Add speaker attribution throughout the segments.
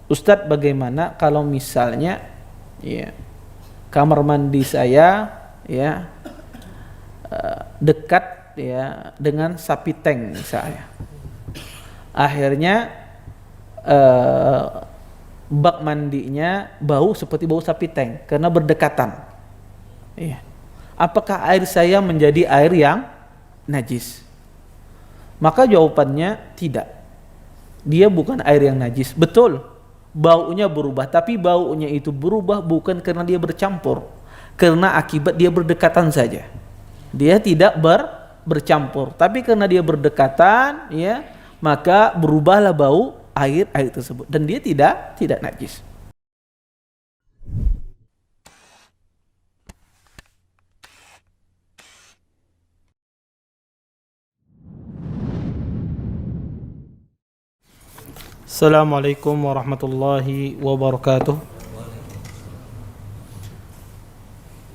Speaker 1: Ustadz, bagaimana kalau misalnya ya kamar mandi saya ya dekat ya dengan sapi tank misalnya. Akhirnya bak mandinya bau seperti bau sapi tank karena berdekatan. Iya. Apakah air saya menjadi air yang najis? Maka jawabannya tidak. Dia bukan air yang najis. Betul, baunya berubah, tapi baunya itu berubah bukan karena dia bercampur, karena akibat dia berdekatan saja. Dia tidak bercampur, tapi karena dia berdekatan, ya, maka berubahlah bau air tersebut dan dia tidak najis. Assalamualaikum warahmatullahi wabarakatuh.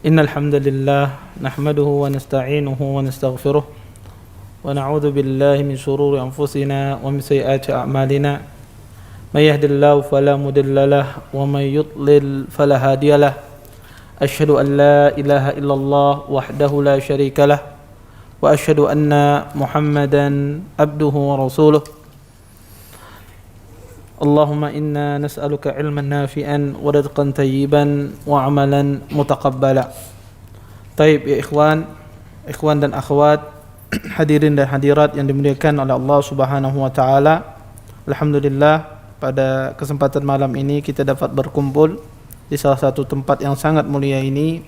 Speaker 1: Innal hamdalillah nahmaduhu wa nasta'inuhu wa nastaghfiruh wa na'udzu billahi min shururi anfusina wa min sayyiati a'malina. May yahdihillahu fala mudilla lahu wa may yudlil fala hadiya lahu. Asyhadu an la ilaha illallah wahdahu la syarika lahu wa asyhadu anna Muhammadan abduhu wa rasuluh. Allahumma inna nas'aluka ilman nafi'an wa rizqan tayyiban wa amalan mutaqabbala. Taib ya ikhwan dan akhwat, hadirin dan hadirat yang dimuliakan oleh Allah Subhanahu wa taala. Alhamdulillah, pada kesempatan malam ini kita dapat berkumpul di salah satu tempat yang sangat mulia ini.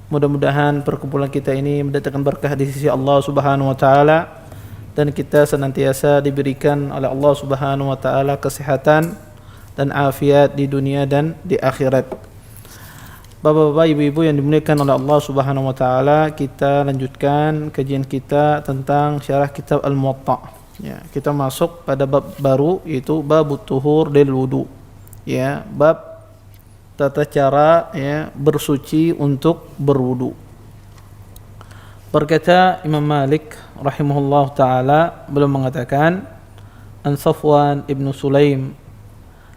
Speaker 1: Mudah-mudahan perkumpulan kita ini mendatangkan berkah di sisi Allah Subhanahu wa taala, dan kita senantiasa diberikan oleh Allah Subhanahu wa taala kesehatan dan afiat di dunia dan di akhirat. Bapak-bapak, ibu-ibu yang dimuliakan oleh Allah Subhanahu wa taala, kita lanjutkan kajian kita tentang syarah kitab Al-Muwatta. Ya, kita masuk pada bab baru, yaitu bab tuhur lil wudu. Ya, bab tata cara ya bersuci untuk berwudu. Berkata Imam Malik rahimahullah ta'ala, beliau mengatakan, an Safwan ibn Sulaim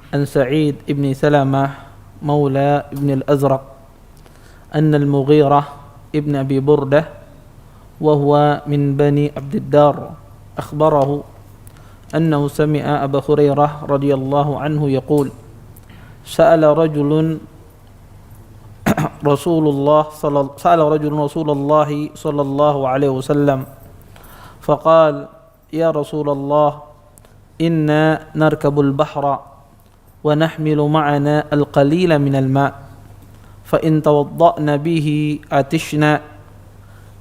Speaker 1: an Sa'id ibn Salamah maula ibn al-Azraq anna al-Mughirah ibn Abi Burdah wa huwa min bani Abdiddar akhbarahu annahu sami'a Aba Hurairah radhiyallahu anhu yaqul sa'ala rajulun سأل رجل رسول الله صلى الله عليه وسلم فقال يا رسول الله إنا نركب البحر ونحمل معنا القليل من الماء فإن توضأنا به عطشنا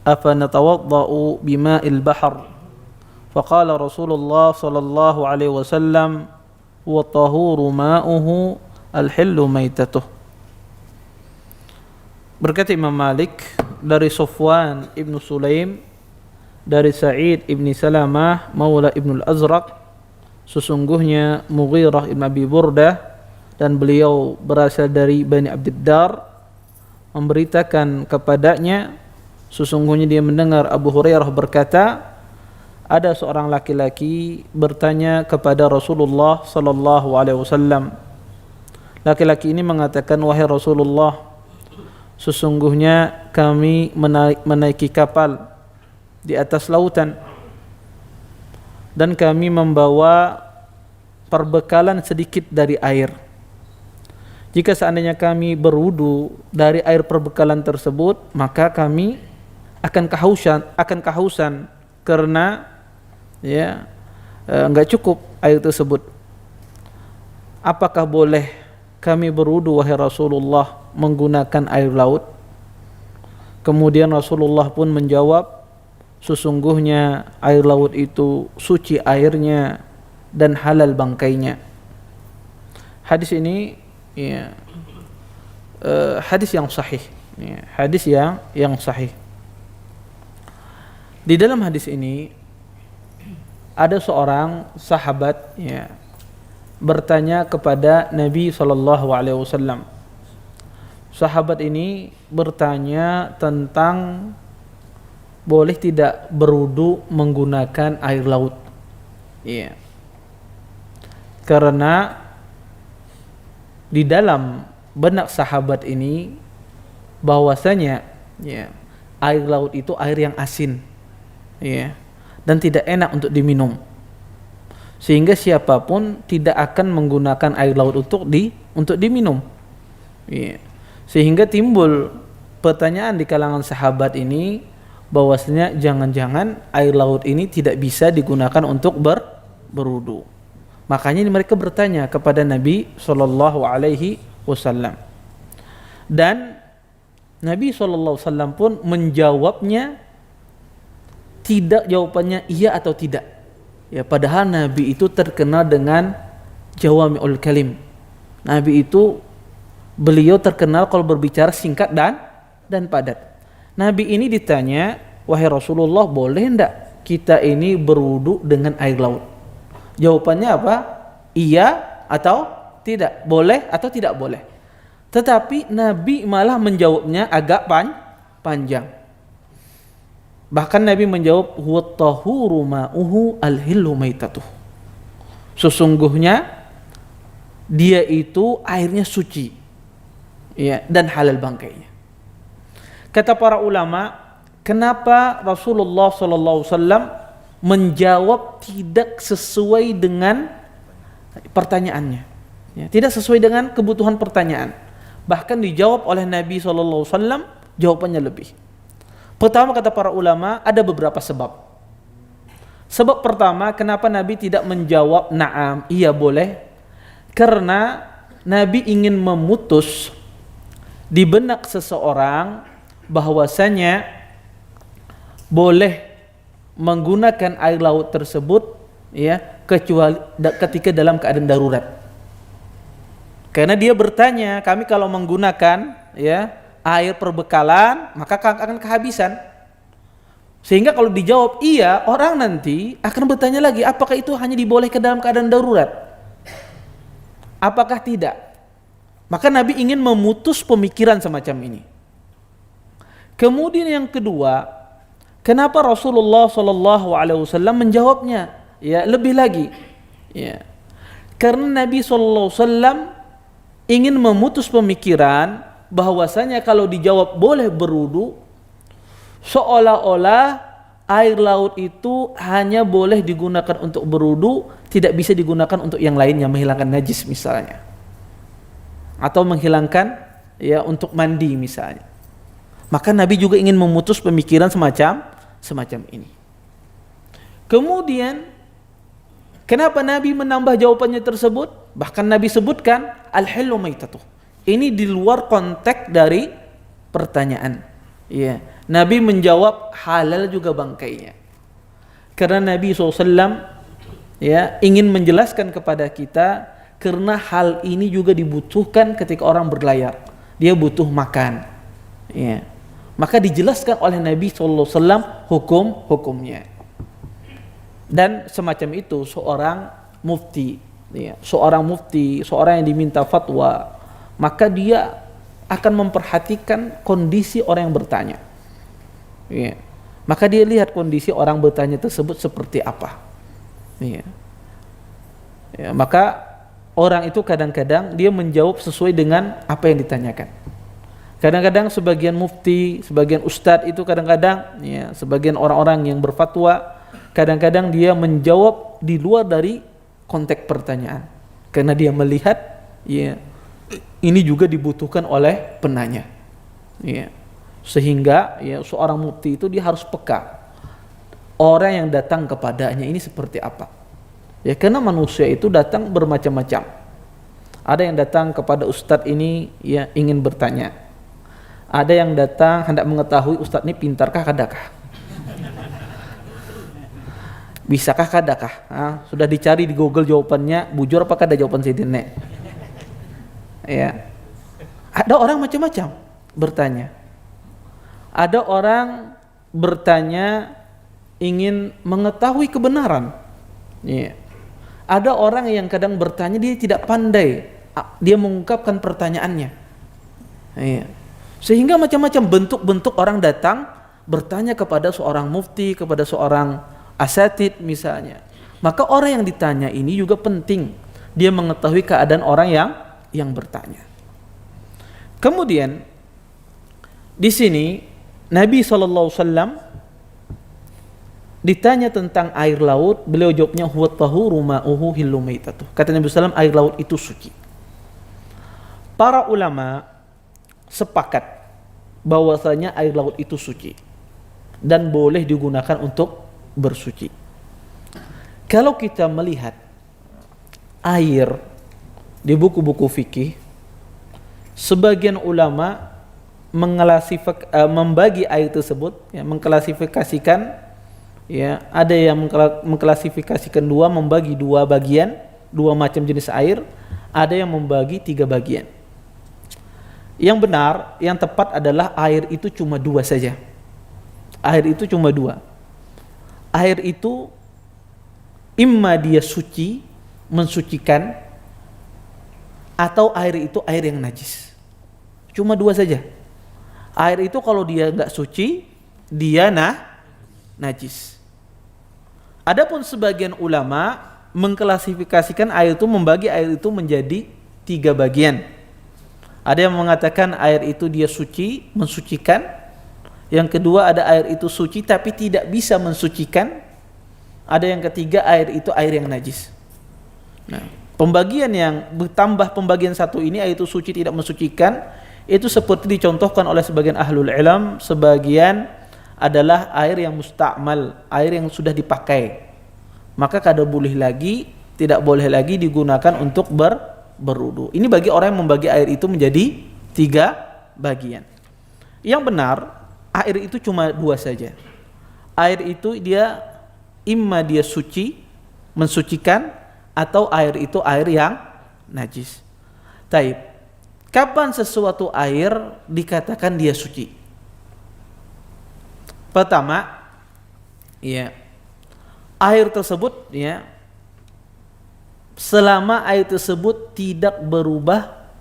Speaker 1: أفنتوضأ بماء البحر فقال رسول الله صلى الله عليه وسلم وطهور ماؤه الحل ميتته. Berkata Imam Malik dari Safwan ibn Sulaim dari Sa'id ibn Salamah maula ibn al-Azraq, sesungguhnya Mughirah ibn Abi Burdah dan beliau berasal dari Bani Abdiddar memberitakan kepadanya, sesungguhnya dia mendengar Abu Hurairah berkata, ada seorang laki-laki bertanya kepada Rasulullah sallallahu alaihi wasallam. Laki-laki ini mengatakan, wahai Rasulullah, sesungguhnya kami menaiki kapal di atas lautan dan kami membawa perbekalan sedikit dari air. Jika seandainya kami berwudu dari air perbekalan tersebut, maka kami akan kehausan karena ya enggak cukup air tersebut. Apakah boleh kami berwudu wahai Rasulullah menggunakan air laut? Kemudian Rasulullah pun menjawab, sesungguhnya air laut itu suci airnya dan halal bangkainya. Hadis ini ya, hadis yang sahih ya, hadis yang sahih. Di dalam hadis ini ada seorang sahabat ya bertanya kepada Nabi SAW. Sahabat ini bertanya tentang boleh tidak berwudu menggunakan air laut. Iya. Karena di dalam benak sahabat ini bahwasanya ya, air laut itu air yang asin ya, dan tidak enak untuk diminum, sehingga siapapun tidak akan menggunakan air laut untuk diminum ya. Sehingga timbul pertanyaan di kalangan sahabat ini bahwasanya jangan-jangan air laut ini tidak bisa digunakan untuk berwudu. Makanya mereka bertanya kepada Nabi sallallahu alaihi wasallam. Dan Nabi sallallahu alaihi wasallam pun menjawabnya tidak, jawabannya iya atau tidak. Ya, padahal Nabi itu terkenal dengan jawami'ul kalim. Nabi itu beliau terkenal kalau berbicara singkat dan padat. Nabi ini ditanya, "Wahai Rasulullah, boleh enggak kita ini berwudu dengan air laut?" Jawabannya apa? Iya atau tidak, boleh atau tidak boleh. Tetapi Nabi malah menjawabnya agak panjang. Bahkan Nabi menjawab, "Huwa tahuru ma'uhu al-hillu maitatuh." Sesungguhnya dia itu airnya suci, ya, dan halal bangkainya. Kata para ulama, kenapa Rasulullah sallallahu alaihi wasallam menjawab tidak sesuai dengan pertanyaannya, ya, tidak sesuai dengan kebutuhan pertanyaan. Bahkan dijawab oleh Nabi SAW jawabannya lebih. Pertama, kata para ulama, ada beberapa sebab. Sebab pertama, kenapa Nabi tidak menjawab na'am, iya boleh, karena Nabi ingin memutus di benak seseorang bahwasanya boleh menggunakan air laut tersebut, ya, kecuali ketika dalam keadaan darurat. Karena dia bertanya, kami kalau menggunakan, ya, air perbekalan maka akan kehabisan. Sehingga kalau dijawab iya, orang nanti akan bertanya lagi, apakah itu hanya dibolehkan dalam keadaan darurat? Apakah tidak? Maka Nabi ingin memutus pemikiran semacam ini. Kemudian yang kedua, kenapa Rasulullah SAW menjawabnya, ya, lebih lagi, ya, karena Nabi SAW ingin memutus pemikiran bahwasanya kalau dijawab boleh berwudu, seolah-olah air laut itu hanya boleh digunakan untuk berwudu, tidak bisa digunakan untuk yang lainnya, menghilangkan najis misalnya, atau menghilangkan, ya, untuk mandi misalnya. Maka Nabi juga ingin memutus pemikiran semacam ini. Kemudian kenapa Nabi menambah jawabannya tersebut? Bahkan Nabi sebutkan al-hillu maitatuh. Ini di luar konteks dari pertanyaan. Ya, Nabi menjawab halal juga bangkainya. Karena Nabi SAW, ya, ingin menjelaskan kepada kita, karena hal ini juga dibutuhkan ketika orang berlayar. Dia butuh makan. Ya. Maka dijelaskan oleh Nabi SAW hukum-hukumnya. Dan semacam itu seorang mufti, ya, seorang yang diminta fatwa, maka dia akan memperhatikan kondisi orang yang bertanya, ya. Maka dia lihat kondisi orang bertanya tersebut seperti apa, ya. Ya, maka orang itu kadang-kadang dia menjawab sesuai dengan apa yang ditanyakan. Kadang-kadang sebagian mufti, sebagian ustadz itu kadang-kadang, ya, sebagian orang-orang yang berfatwa, kadang-kadang dia menjawab di luar dari konteks pertanyaan, karena dia melihat, ya, ini juga dibutuhkan oleh penanya, ya. Sehingga, ya, seorang mufti itu dia harus peka orang yang datang kepadanya ini seperti apa, ya, karena manusia itu datang bermacam-macam. Ada yang datang kepada ustadz ini, ya, ingin bertanya. Ada yang datang hendak mengetahui ustadz ini pintarkah kadakah, bisakah kadakah, sudah dicari di Google jawabannya, bujur apakah ada jawaban Sayyidina, ya. Ada orang macam-macam bertanya. Ada orang bertanya ingin mengetahui kebenaran, ya. Ada orang yang kadang bertanya dia tidak pandai dia mengungkapkan pertanyaannya, ya. Sehingga macam-macam bentuk-bentuk orang datang bertanya kepada seorang mufti, kepada seorang asatid misalnya. Maka orang yang ditanya ini juga penting dia mengetahui keadaan orang yang bertanya. Kemudian di sini Nabi SAW ditanya tentang air laut, beliau jawabnya huwa tahuru ma'uhu hillu maitatuh. Kata Nabi SAW, air laut itu suci. Para ulama sepakat bahwasanya air laut itu suci dan boleh digunakan untuk bersuci. Kalau kita melihat air di buku-buku fikih, sebagian ulama membagi air tersebut, ya, mengklasifikasikan, ya, ada yang mengklasifikasikan membagi dua bagian, dua macam jenis air, ada yang membagi 3 bagian. Yang benar, yang tepat adalah air itu cuma 2 saja. Air itu cuma 2. Air itu imma dia suci, mensucikan, atau air itu air yang najis. Cuma 2 saja. Air itu kalau dia enggak suci, dia najis. Adapun sebagian ulama mengklasifikasikan air itu, membagi air itu menjadi 3 bagian. Ada yang mengatakan air itu dia suci, mensucikan. Yang kedua ada air itu suci tapi tidak bisa mensucikan. Ada yang ketiga air itu air yang najis. Nah, pembagian yang bertambah pembagian satu ini, air itu suci tidak mensucikan, itu seperti dicontohkan oleh sebagian ahlul ilm, sebagian adalah air yang musta'mal, air yang sudah dipakai. Maka kada boleh lagi, tidak boleh lagi digunakan untuk berwudu. Ini bagi orang yang membagi air itu menjadi 3 bagian. Yang benar, air itu cuma 2 saja. Air itu dia imma dia suci, mensucikan, atau air itu air yang najis. Taib. Kapan sesuatu air dikatakan dia suci? Pertama, ya, air tersebut, ya, selama air tersebut tidak berubah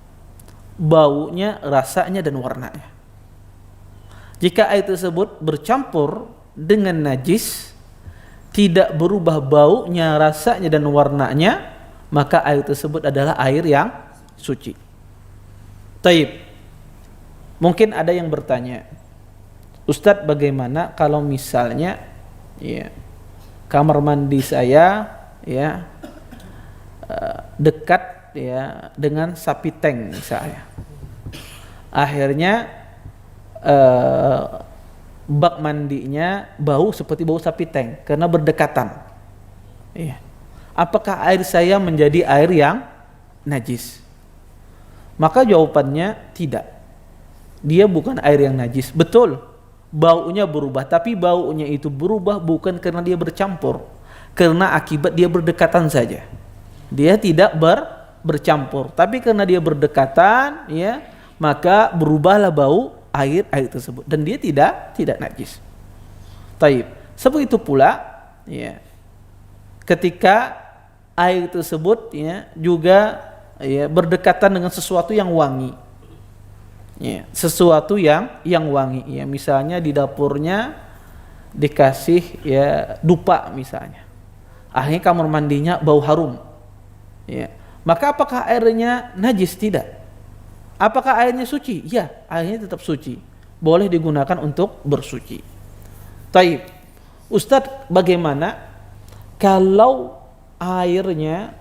Speaker 1: baunya, rasanya, dan warnanya. Jika air tersebut bercampur dengan najis, tidak berubah baunya, rasanya, dan warnanya, maka air tersebut adalah air yang suci. Taib. Mungkin ada yang bertanya, Ustadz, bagaimana kalau misalnya, ya, kamar mandi saya, ya, dekat, ya, dengan sapi tank misalnya. Akhirnya bak mandinya bau seperti bau sapi tank karena berdekatan. Iya. Apakah air saya menjadi air yang najis? Maka jawabannya tidak. Dia bukan air yang najis. Betul, baunya berubah, tapi baunya itu berubah bukan karena dia bercampur, karena akibat dia berdekatan saja. Dia tidak bercampur, tapi karena dia berdekatan, ya, maka berubahlah bau air tersebut dan dia tidak najis. Taib. Seperti itu pula, ya, ketika air tersebut, ya, juga, ya, berdekatan dengan sesuatu yang wangi, ya, sesuatu yang wangi, ya, misalnya di dapurnya dikasih, ya, dupa misalnya, akhirnya kamar mandinya bau harum, ya, maka apakah airnya najis? Tidak. Apakah airnya suci? Ya, airnya tetap suci, boleh digunakan untuk bersuci. Taib. Ustadz, bagaimana kalau airnya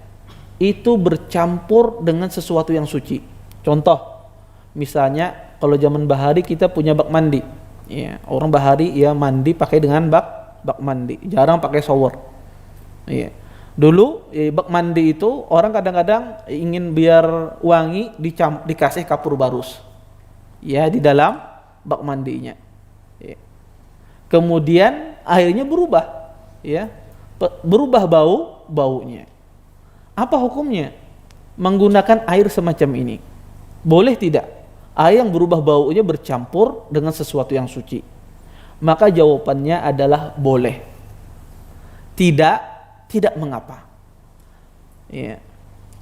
Speaker 1: itu bercampur dengan sesuatu yang suci? Contoh, misalnya kalau zaman bahari kita punya bak mandi, ya, orang bahari, ya, mandi pakai dengan bak mandi, jarang pakai shower, ya. Dulu, bak mandi itu orang kadang-kadang ingin biar wangi, dikasih kapur barus, ya, di dalam bak mandinya, ya. Kemudian airnya berubah, ya, berubah baunya. Apa hukumnya menggunakan air semacam ini? Boleh tidak air yang berubah baunya bercampur dengan sesuatu yang suci? Maka jawabannya adalah boleh. Tidak mengapa, ya,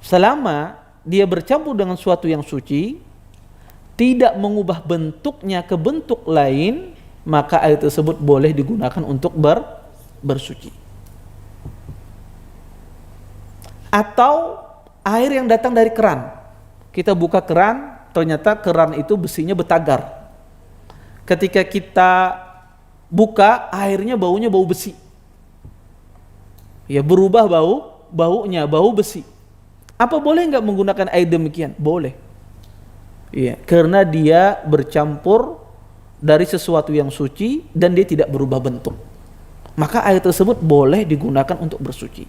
Speaker 1: selama dia bercampur dengan sesuatu yang suci, tidak mengubah bentuknya ke bentuk lain, maka air tersebut boleh digunakan untuk bersuci. Atau air yang datang dari keran, Kita buka keran, ternyata keran itu besinya bertagar. Ketika kita buka, airnya baunya bau besi. Ya, berubah baunya bau besi. Apa boleh nggak menggunakan air demikian? Boleh. Iya, karena dia bercampur dari sesuatu yang suci dan dia tidak berubah bentuk. Maka air tersebut boleh digunakan untuk bersuci.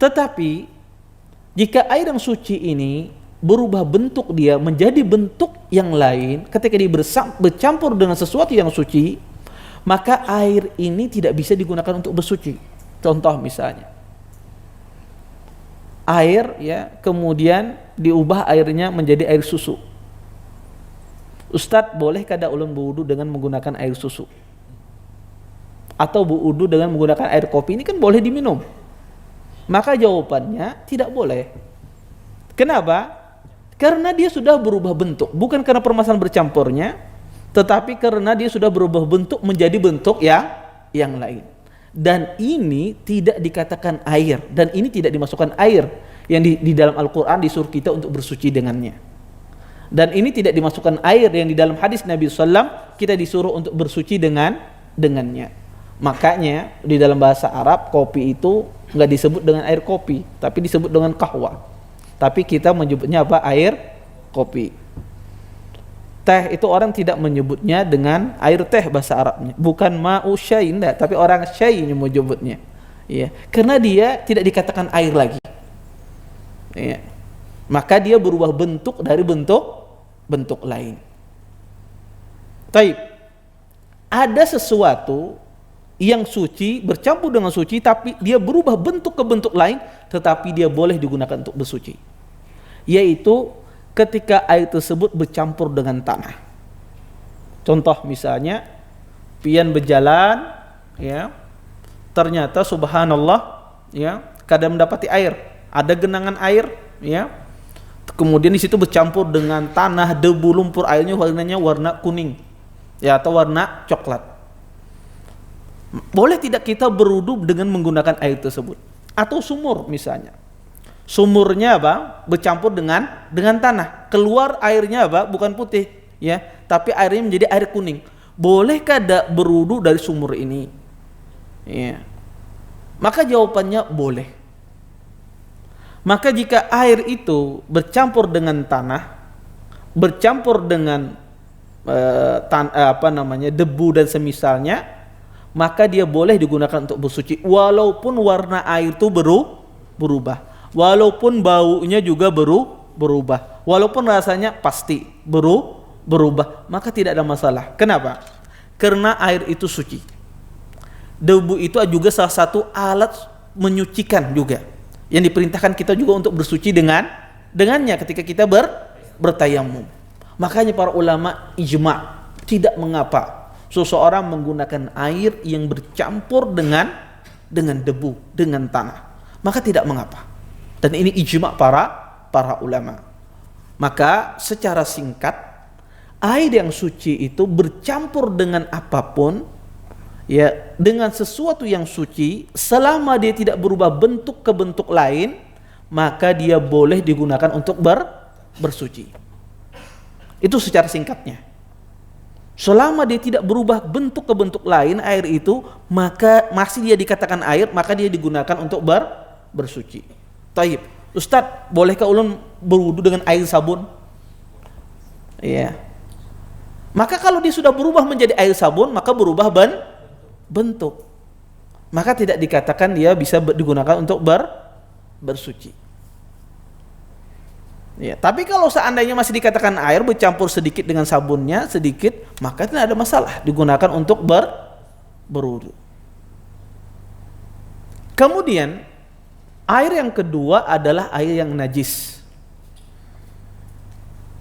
Speaker 1: Tetapi jika air yang suci ini berubah bentuk dia menjadi bentuk yang lain, ketika dia bercampur dengan sesuatu yang suci, maka air ini tidak bisa digunakan untuk bersuci. Contoh misalnya, air ya kemudian diubah airnya menjadi air susu. Ustadz, boleh kada ulun berwudu dengan menggunakan air susu? Atau berwudu dengan menggunakan air kopi? Ini kan boleh diminum. Maka jawabannya tidak boleh. Kenapa? Karena dia sudah berubah bentuk. Bukan karena permasalahan bercampurnya, tetapi karena dia sudah berubah bentuk menjadi bentuk yang lain. Dan ini tidak dikatakan air, dan ini tidak dimasukkan air yang di dalam Al-Quran disuruh kita untuk bersuci dengannya. Dan ini tidak dimasukkan air yang di dalam hadis Nabi SAW kita disuruh untuk bersuci dengannya. Makanya di dalam bahasa Arab kopi itu nggak disebut dengan air kopi, tapi disebut dengan kahwa. Tapi kita menyebutnya apa? Air kopi. Teh itu orang tidak menyebutnya dengan air teh bahasa Arabnya, bukan ma'u syai, enggak, tapi orang syai yang menyebutnya. Iya, karena dia tidak dikatakan air lagi. Iya. Maka dia berubah bentuk dari bentuk lain. Taib. Ada sesuatu yang suci bercampur dengan suci, tapi dia berubah bentuk ke bentuk lain, tetapi dia boleh digunakan untuk bersuci. Yaitu ketika air tersebut bercampur dengan tanah. Contoh misalnya, pian berjalan, ya, ternyata subhanallah, ya, kadang mendapati air, ada genangan air, ya, kemudian di situ bercampur dengan tanah, debu, lumpur, airnya warnanya warna kuning, ya, atau warna coklat. Boleh tidak kita berwudu dengan menggunakan air tersebut? Atau sumur misalnya, sumurnya apa? Bercampur dengan tanah, keluar airnya apa? Bukan putih, ya, tapi airnya menjadi air kuning. Boleh kada berwudu dari sumur ini? Ya. Maka jawabannya boleh. Maka jika air itu bercampur dengan tanah, bercampur dengan debu dan semisalnya, maka dia boleh digunakan untuk bersuci walaupun warna air itu berubah, walaupun baunya juga berubah, walaupun rasanya pasti berubah, maka tidak ada masalah. Kenapa? Karena air itu suci. Debu itu juga salah satu alat menyucikan juga, yang diperintahkan kita juga untuk bersuci dengannya ketika kita bertayamum. Makanya para ulama ijma, tidak mengapa seseorang menggunakan air yang bercampur dengan debu, dengan tanah, maka tidak mengapa. Dan ini ijma para ulama. Maka secara singkat, air yang suci itu bercampur dengan apapun, ya, dengan sesuatu yang suci, selama dia tidak berubah bentuk ke bentuk lain, maka dia boleh digunakan untuk bersuci. Itu secara singkatnya. Selama dia tidak berubah bentuk ke bentuk lain air itu, maka masih dia dikatakan air, maka dia digunakan untuk bersuci. Taib. Ustadz, bolehkah ulun berwudu dengan air sabun? Iya. Maka kalau dia sudah berubah menjadi air sabun, maka berubah bentuk. Maka tidak dikatakan dia bisa digunakan untuk bersuci. Ya, tapi kalau seandainya masih dikatakan air bercampur sedikit dengan sabunnya sedikit, maka tidak ada masalah, digunakan untuk berwudu. Kemudian air yang kedua adalah air yang najis.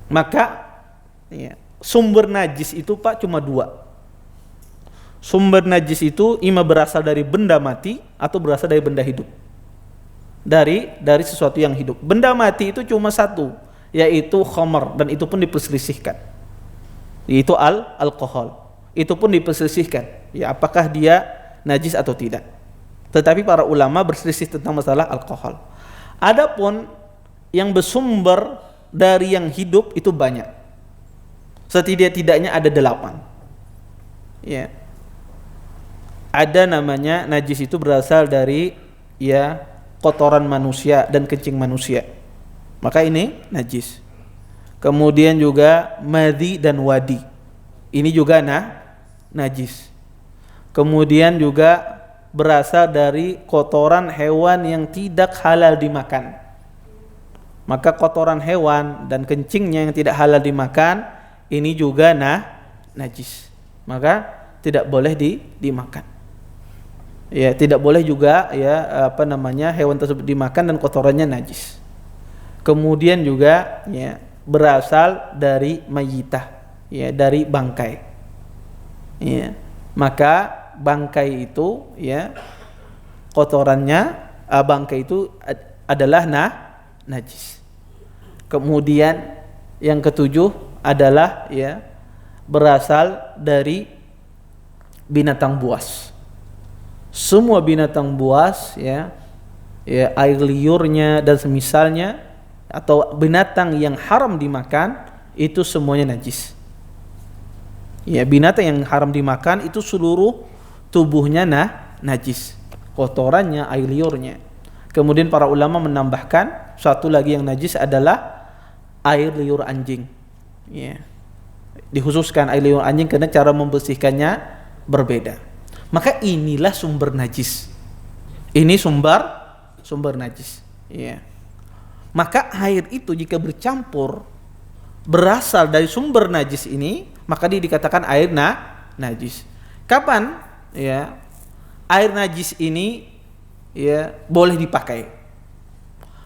Speaker 1: Maka ya, sumber najis itu Pak cuma dua. Sumber najis itu ima berasal dari benda mati atau berasal dari benda hidup. Dari sesuatu yang hidup. Benda mati itu cuma satu, yaitu khamar, dan itu pun diperselisihkan. Yaitu alkohol. Itu pun diperselisihkan, ya, apakah dia najis atau tidak. Tetapi para ulama berselisih tentang masalah alkohol. Adapun yang bersumber dari yang hidup itu banyak. Setidak-tidaknya ada 8. Ya. Ada namanya najis itu berasal dari ya kotoran manusia dan kencing manusia. Maka ini najis. Kemudian juga madhi dan wadi. Ini juga najis. Kemudian juga berasal dari kotoran hewan yang tidak halal dimakan. Maka kotoran hewan dan kencingnya yang tidak halal dimakan ini juga najis. Maka tidak boleh dimakan. Ya, tidak boleh juga ya hewan tersebut dimakan dan kotorannya najis. Kemudian juga ya berasal dari mayitah, ya dari bangkai. Ya. Maka bangkai itu ya kotorannya bangkai itu adalah najis. Kemudian yang ketujuh adalah ya berasal dari binatang buas. Semua binatang buas ya air liurnya dan semisalnya atau binatang yang haram dimakan itu semuanya najis. Ya, binatang yang haram dimakan itu seluruh tubuhnya najis. Kotorannya, air liurnya. Kemudian para ulama menambahkan satu lagi yang najis adalah air liur anjing. Ya. Dikhususkan air liur anjing karena cara membersihkannya berbeda. Maka inilah sumber najis. Ini sumber najis. Ya. Maka air itu jika bercampur berasal dari sumber najis ini, maka dia dikatakan air najis. Kapan ya air najis ini ya boleh dipakai?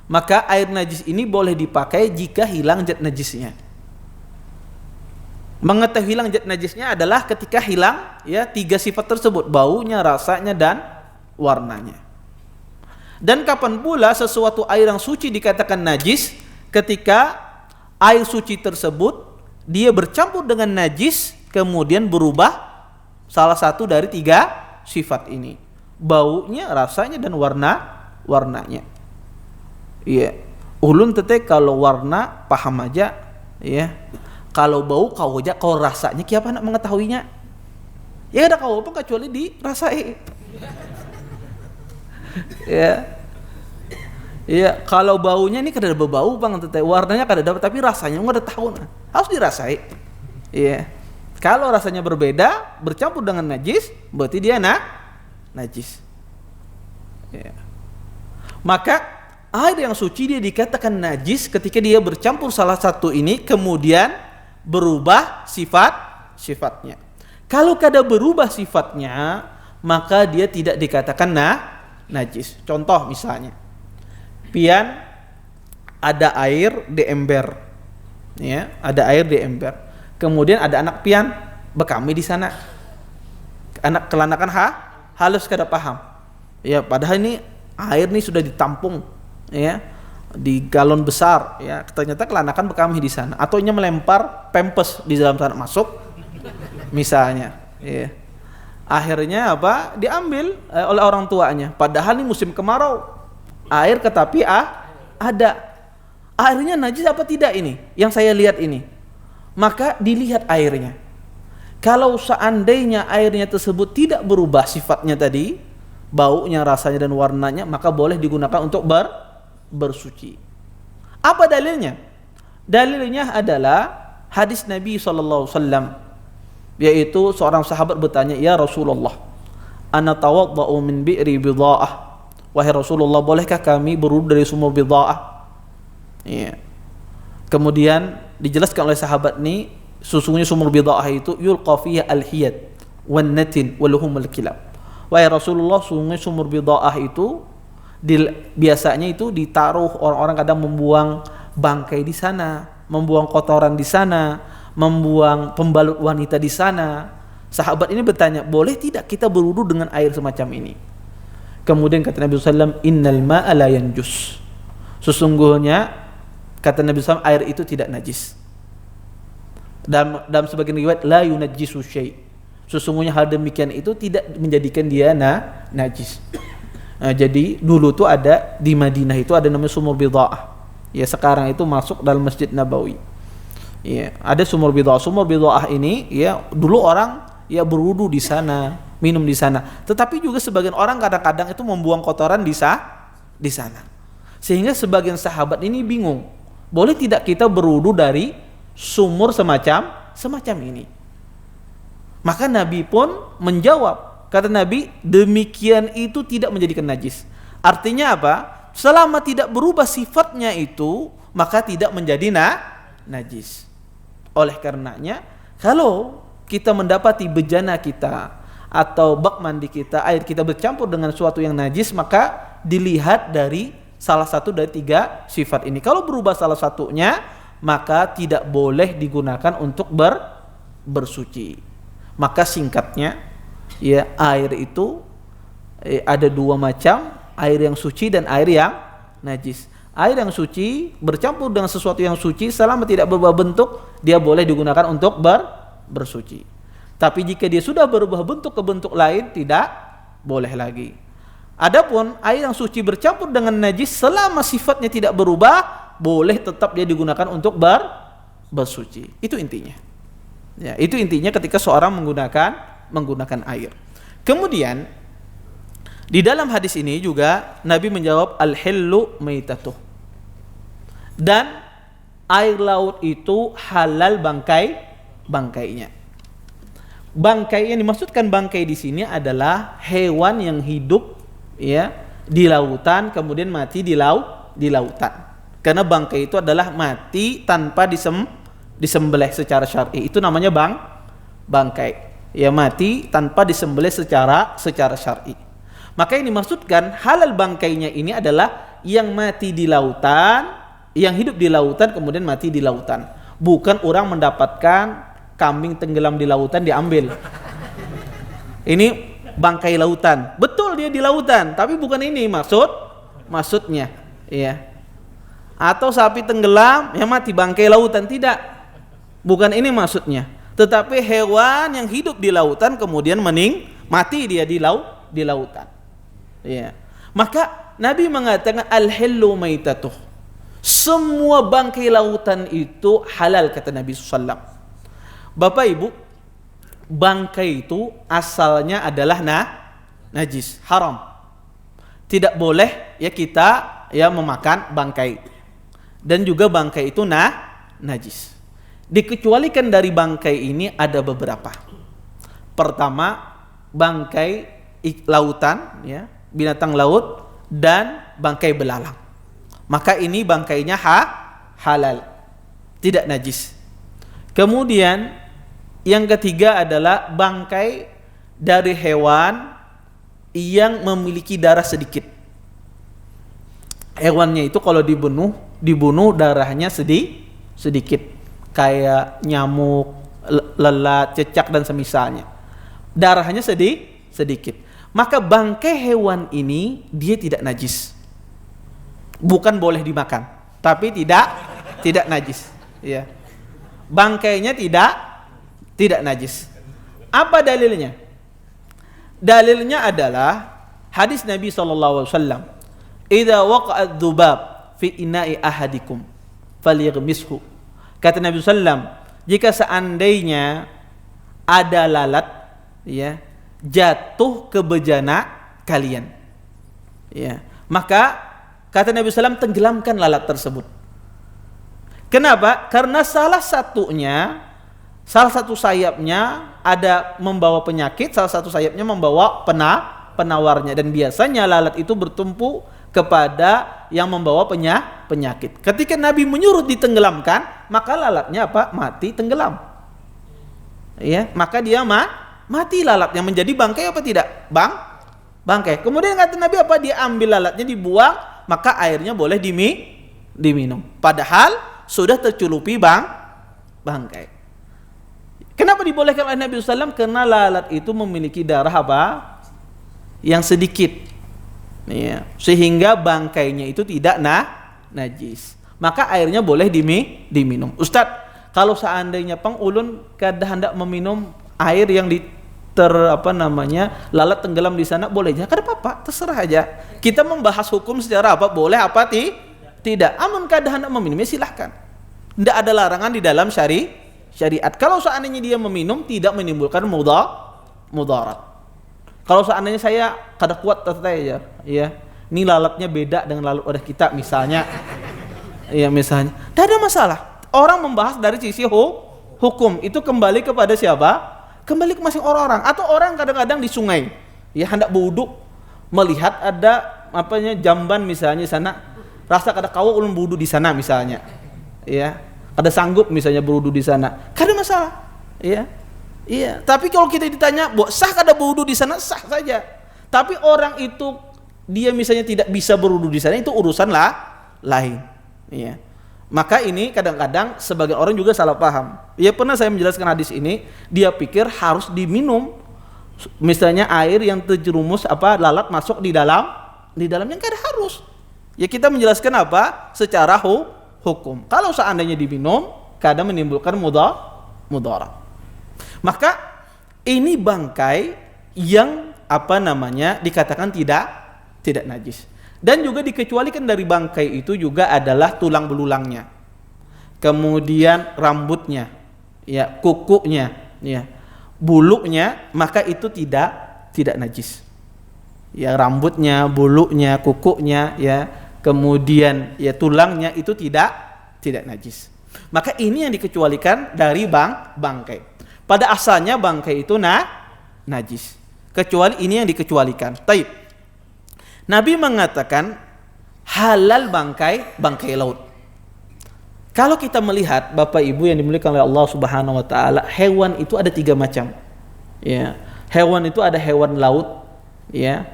Speaker 1: Maka air najis ini boleh dipakai jika hilang zat najisnya. Mengetahui hilang zat najisnya adalah ketika hilang ya 3 sifat tersebut, baunya, rasanya dan warnanya. Dan kapan pula sesuatu air yang suci dikatakan najis? Ketika air suci tersebut dia bercampur dengan najis kemudian berubah salah satu dari 3 sifat ini, baunya, rasanya dan warnanya. Iya. Ulun tete kalau warna paham aja ya. Kalau bau kau aja, kalau rasanya kiapa nak mengetahuinya? Ya ada kau apa kecuali dirasai. Ya. Iya, kalau baunya ini kada berbau bang tete, warnanya kada dapat tapi rasanya enggak ada tahu. Harus dirasai. Iya. Kalau rasanya berbeda, bercampur dengan najis, berarti dia najis. Ya. Maka air yang suci dia dikatakan najis ketika dia bercampur salah satu ini kemudian berubah sifatnya. Kalau kada berubah sifatnya, maka dia tidak dikatakan najis. Contoh misalnya, pian ada air di ember, ya, ada air di ember. Kemudian ada anak pian bekami di sana. Anak kelanakan halus kada paham. Ya, padahal ini air ini sudah ditampung, ya, di galon besar, ya. Ternyata kelanakan bekami di sana. Atau nya melempar pempes di dalam sana masuk, misalnya. Ya. Akhirnya apa? Diambil oleh orang tuanya. Padahal ini musim kemarau. Air ke tapi ada. Airnya najis apa tidak ini? Yang saya lihat ini. Maka dilihat airnya. Kalau seandainya airnya tersebut tidak berubah sifatnya tadi, baunya, rasanya dan warnanya, maka boleh digunakan untuk bersuci. Apa dalilnya? Dalilnya adalah hadis Nabi SAW, yaitu seorang sahabat bertanya, "Ya Rasulullah, ana tawadda'u min bi'ri bidha'ah." Wahai Rasulullah, bolehkah kami berwudu dari sumur bidha'ah? Ya. Kemudian dijelaskan oleh sahabat ini, sesungguhnya sumur bidha'ah itu yulqa fiha al-hiyad wan natin wa luhumul kilab. Wahai Rasulullah, sesungguhnya sumur bidha'ah itu biasanya itu ditaruh, orang-orang kadang membuang bangkai di sana, membuang kotoran di sana, membuang pembalut wanita di sana. Sahabat ini bertanya, boleh tidak kita berwudu dengan air semacam ini? Kemudian kata Nabi SAW, innal ma'a la yanjus. Sesungguhnya kata Nabi SAW, air itu tidak najis. Dalam sebagian riwayat, la yunajjisu syai'. Sesungguhnya hal demikian itu tidak menjadikan dia najis. Jadi dulu tuh ada di Madinah itu ada namanya sumur Bidha'ah. Ya, sekarang itu masuk dalam Masjid Nabawi. Ya, ada sumur Bidha'ah. Sumur Bidha'ah ini ya dulu orang ya berwudu di sana, minum di sana. Tetapi juga sebagian orang kadang-kadang itu membuang kotoran di sana. Sehingga sebagian sahabat ini bingung. Boleh tidak kita berwudu dari sumur semacam ini? Maka Nabi pun menjawab. Kata Nabi, demikian itu tidak menjadikan najis. Artinya apa? Selama tidak berubah sifatnya itu, maka tidak menjadi najis. Oleh karenanya, kalau kita mendapati bejana kita atau bak mandi kita, air kita bercampur dengan suatu yang najis, maka dilihat dari salah satu dari 3 sifat ini. Kalau berubah salah satunya, maka tidak boleh digunakan untuk bersuci. Maka singkatnya, ya, air itu ada 2 macam, air yang suci dan air yang najis. Air yang suci bercampur dengan sesuatu yang suci selama tidak berubah bentuk, dia boleh digunakan untuk bersuci. Tapi jika dia sudah berubah bentuk ke bentuk lain, tidak boleh lagi. Adapun air yang suci bercampur dengan najis selama sifatnya tidak berubah, boleh tetap dia digunakan untuk bersuci. Itu intinya. Ya, itu intinya ketika seorang menggunakan air. Kemudian di dalam hadis ini juga Nabi menjawab al-hillu maitatuh. Dan air laut itu halal bangkainya. Bangkai yang dimaksudkan bangkai di sini adalah hewan yang hidup ya di lautan kemudian mati di lautan. Karena bangkai itu adalah mati tanpa disembelih secara syar'i. Itu namanya bangkai. Ya, mati tanpa disembelih secara syar'i. Maka yang dimaksudkan halal bangkainya ini adalah yang mati di lautan, yang hidup di lautan kemudian mati di lautan. Bukan orang mendapatkan kambing tenggelam di lautan diambil. Ini bangkai lautan. Betul dia di lautan, tapi bukan ini maksudnya, ya. Atau sapi tenggelam yang mati bangkai lautan, tidak. Bukan ini maksudnya. Tetapi hewan yang hidup di lautan kemudian mati dia di lautan. Ya. Maka Nabi mengatakan al-hillu maitatuh. Semua bangkai lautan itu halal, kata Nabi SAW. Bapak Ibu, bangkai itu asalnya adalah najis, haram. Tidak boleh ya kita ya memakan bangkai. Dan juga bangkai itu najis. Dikecualikan dari bangkai ini ada beberapa. Pertama, bangkai lautan ya, binatang laut dan bangkai belalang. Maka ini bangkainya halal, tidak najis. Kemudian yang ketiga adalah bangkai dari hewan yang memiliki darah sedikit. Hewannya itu kalau dibunuh darahnya sedikit. Kayak nyamuk, lelat, cecak dan semisalnya. Darahnya sedikit. Maka bangkai hewan ini dia tidak najis. Bukan boleh dimakan, tapi tidak najis. Ya. Bangkainya tidak najis. Apa dalilnya? Dalilnya adalah hadis Nabi SAW. Idza waqa'ad dzubab fi ina'i ahadikum falyaghmishu. Kata Nabi SAW, jika seandainya ada lalat ya jatuh ke bejana kalian, ya, maka kata Nabi SAW tenggelamkan lalat tersebut. Kenapa? Karena salah satu sayapnya ada membawa penyakit, salah satu sayapnya membawa penawarnya, dan biasanya lalat itu bertumpu kepada yang membawa penyakit. Ketika Nabi menyuruh ditenggelamkan, maka lalatnya apa? Mati tenggelam. Ya, maka dia mati lalatnya, menjadi bangkai apa tidak? Bangkai. Kemudian kata Nabi apa? Dia ambil lalatnya, dibuang, maka airnya boleh diminum. Padahal sudah terculupi bangkai. Kenapa dibolehkan oleh Nabi SAW? Karena lalat itu memiliki darah apa? Yang sedikit. Ya, sehingga bangkainya itu tidak najis. Maka airnya boleh diminum. Ustadz, kalau seandainya pengulun hendak meminum air yang lalat tenggelam di sana, boleh aja, kada apa-apa, terserah aja. Kita membahas hukum secara apa, boleh apa tidak. Amun kada hendak meminum, ya silahkan. Tidak ada larangan di dalam syariat. Kalau seandainya dia meminum tidak menimbulkan mudarat. Kalau seandainya saya kada kuat aja, ya, ini lalatnya beda dengan lalat udah kita misalnya, ya misalnya, tidak ada masalah. Orang membahas dari sisi hukum itu kembali kepada siapa? Kembali ke masing orang-orang. Atau orang kadang-kadang di sungai, ya hendak berwudu, melihat ada jamban misalnya sana, rasa kada kawa ulun berwudu di sana misalnya, ya, kada sanggup misalnya berwudu di sana, kada masalah, ya, iya. Tapi kalau kita ditanya, sah kada berwudu di sana, sah saja. Tapi orang itu dia misalnya tidak bisa berwudu di sana, itu urusan lain, ya. Maka ini kadang-kadang sebagian orang juga salah paham. Ya pernah saya menjelaskan hadis ini, dia pikir harus diminum. Misalnya air yang terjerumus lalat masuk di dalam yang kada harus. Ya kita menjelaskan secara hukum. Kalau seandainya diminum, kadang menimbulkan mudarat. Maka ini bangkai yang dikatakan tidak najis. Dan juga dikecualikan dari bangkai itu juga adalah tulang belulangnya, kemudian rambutnya, ya, kukunya, ya, bulunya, maka itu tidak najis. Ya, rambutnya, bulunya, kukunya, ya, kemudian ya tulangnya itu tidak najis. Maka ini yang dikecualikan dari bangkai. Pada asalnya bangkai itu najis. Kecuali ini yang dikecualikan. Taib. Nabi mengatakan halal bangkai laut. Kalau kita melihat Bapak Ibu yang dimuliakan oleh Allah Subhanahu wa taala, hewan itu ada 3 macam. Ya. Hewan itu ada hewan laut, ya.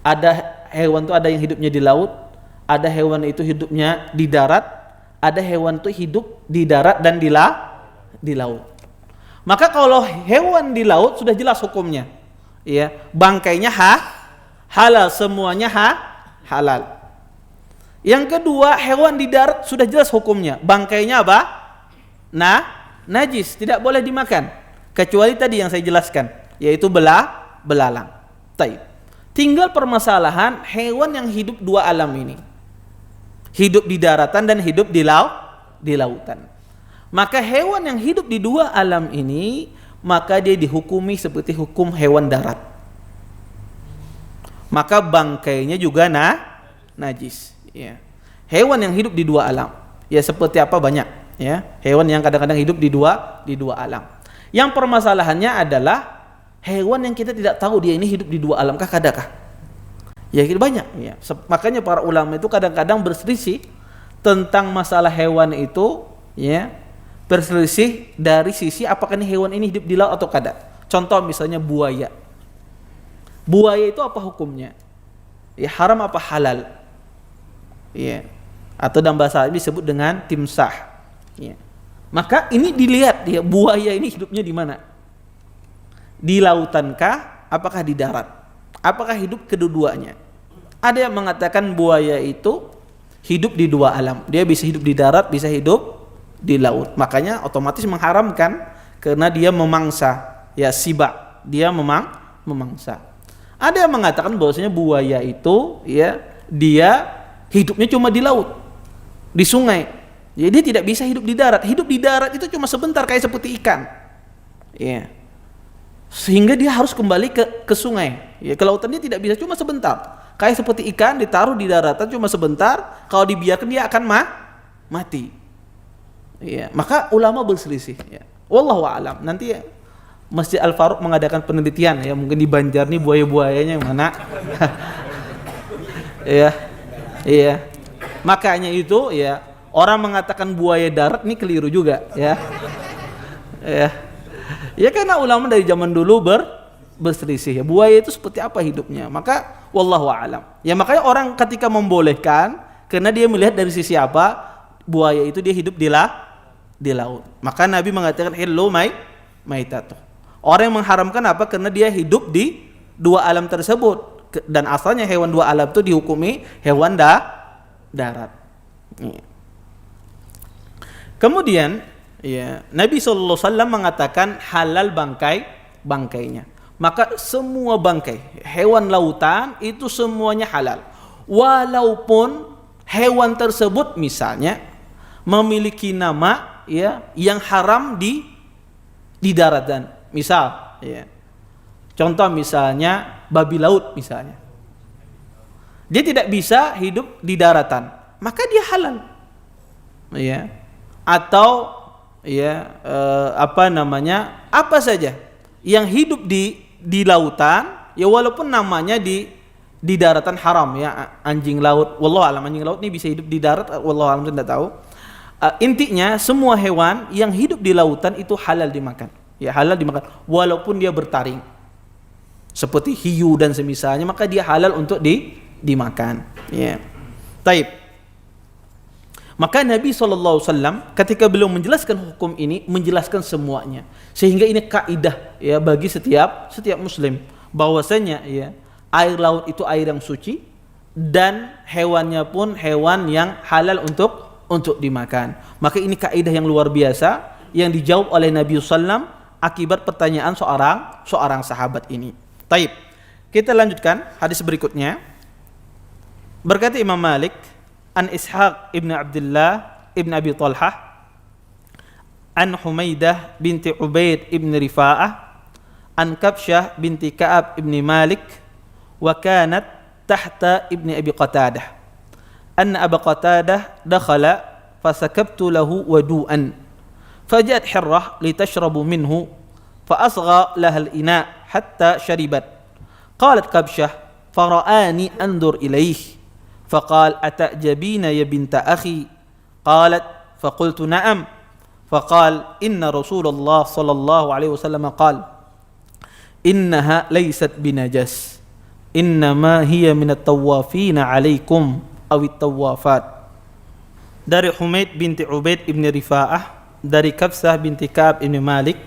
Speaker 1: Ada hewan itu ada yang hidupnya di laut, ada hewan itu hidupnya di darat, ada hewan itu hidup di darat dan di laut. Maka kalau hewan di laut sudah jelas hukumnya. Ya, bangkainya halal, semuanya halal. Yang kedua, hewan di darat sudah jelas hukumnya. Bangkainya apa? Najis, tidak boleh dimakan. Kecuali tadi yang saya jelaskan, yaitu belalang. Taib. Tinggal permasalahan hewan yang hidup 2 alam ini. Hidup di daratan dan hidup di lautan. Maka hewan yang hidup di 2 alam ini, maka dia dihukumi seperti hukum hewan darat. Maka bangkainya juga najis, ya. Hewan yang hidup di 2 alam, ya seperti apa banyak, ya. Hewan yang kadang-kadang hidup di dua alam. Yang permasalahannya adalah hewan yang kita tidak tahu dia ini hidup di 2 alam kah kadakah? Ya banyak, ya. Makanya para ulama itu kadang-kadang berselisih tentang masalah hewan itu, ya. Berselisih dari sisi apakah ini hewan ini hidup di laut atau kada. Contoh misalnya buaya. Buaya itu apa hukumnya? Ya haram apa halal? Ya. Atau dalam bahasa Arab disebut dengan timsah. Ya. Maka ini dilihat ya, buaya ini hidupnya di mana? Di lautankah? Apakah di darat? Apakah hidup kedua-duanya? Ada yang mengatakan buaya itu hidup di 2 alam. Dia bisa hidup di darat, bisa hidup di laut. Makanya otomatis mengharamkan karena dia memangsa. Ya siba, dia memangsa. Ada yang mengatakan bahwasanya buaya itu ya dia hidupnya cuma di laut, di sungai. Jadi dia tidak bisa hidup di darat. Hidup di darat itu cuma sebentar kayak seperti ikan. Ya. Sehingga dia harus kembali ke sungai. Ya, ke lautan dia tidak bisa cuma sebentar. Kayak seperti ikan ditaruh di daratan cuma sebentar, kalau dibiarkan dia akan mati. Ya, maka ulama berselisih ya. Wallahu a'lam. Nanti Masjid Al-Faruq mengadakan penelitian ya, mungkin di Banjar nih buaya-buayanya yang mana. Iya. Makanya itu ya, orang mengatakan buaya darat ini keliru juga ya. Ya karena ulama dari zaman dulu berselisih ya, buaya itu seperti apa hidupnya. Maka wallahu a'lam. Ya makanya orang ketika membolehkan karena dia melihat dari sisi apa buaya itu dia hidup di laut. Maka Nabi mengatakan hillu maitatuh. Orang yang mengharamkan apa? Karena dia hidup di 2 alam tersebut. Dan asalnya hewan 2 alam itu dihukumi hewan darat. Kemudian ya, Nabi SAW mengatakan halal bangkainya. maka semua bangkai hewan lautan itu semuanya halal. Walaupun hewan tersebut misalnya memiliki nama ya yang haram di daratan. Misal ya. Contoh misalnya babi laut misalnya. Dia tidak bisa hidup di daratan, maka dia halal. Ya. Atau ya apa saja yang hidup di lautan ya walaupun namanya di daratan haram ya, anjing laut, wallahu alam anjing laut ini bisa hidup di darat, wallahu alam saya tidak tahu. Intinya semua hewan yang hidup di lautan itu halal dimakan. Ya halal dimakan walaupun dia bertaring. Seperti hiu dan semisalnya, maka dia halal untuk dimakan. Ya. Taib. Maka Nabi SAW ketika beliau menjelaskan hukum ini, menjelaskan semuanya. Sehingga ini kaidah ya bagi setiap muslim bahwasanya ya air laut itu air yang suci dan hewannya pun hewan yang halal untuk dimakan. Maka ini kaidah yang luar biasa yang dijawab oleh Nabi SAW akibat pertanyaan seorang sahabat ini. Taib. Kita lanjutkan hadis berikutnya. Berkata Imam Malik, an Ishaq ibn Abdullah ibn Abi Talhah, an Humaidah binti Ubaid ibn Rifa'ah, an Kabsyah binti Ka'ab ibn Malik, wa kanat tahta ibn Abi Qatadah, anna Aba Qatadah dakhala fasakabtu lahu wadu'an, faja'at hirrah litashrabu minhu, فأصغى لها الإناء حتى شربت. قالت كبشة فرآني أنظر إليه فقال أتعجبين يا بنت أخي؟ قالت فقلت نعم. فقال إن رسول الله صلى الله عليه وسلم قال إنها ليست بنجس إنما هي من الطوافين عليكم أو الطوافات. Dari Humaid binti Ubaid ibn Rifa'ah, dari Kabsyah binti Ka'ab ibn Malik,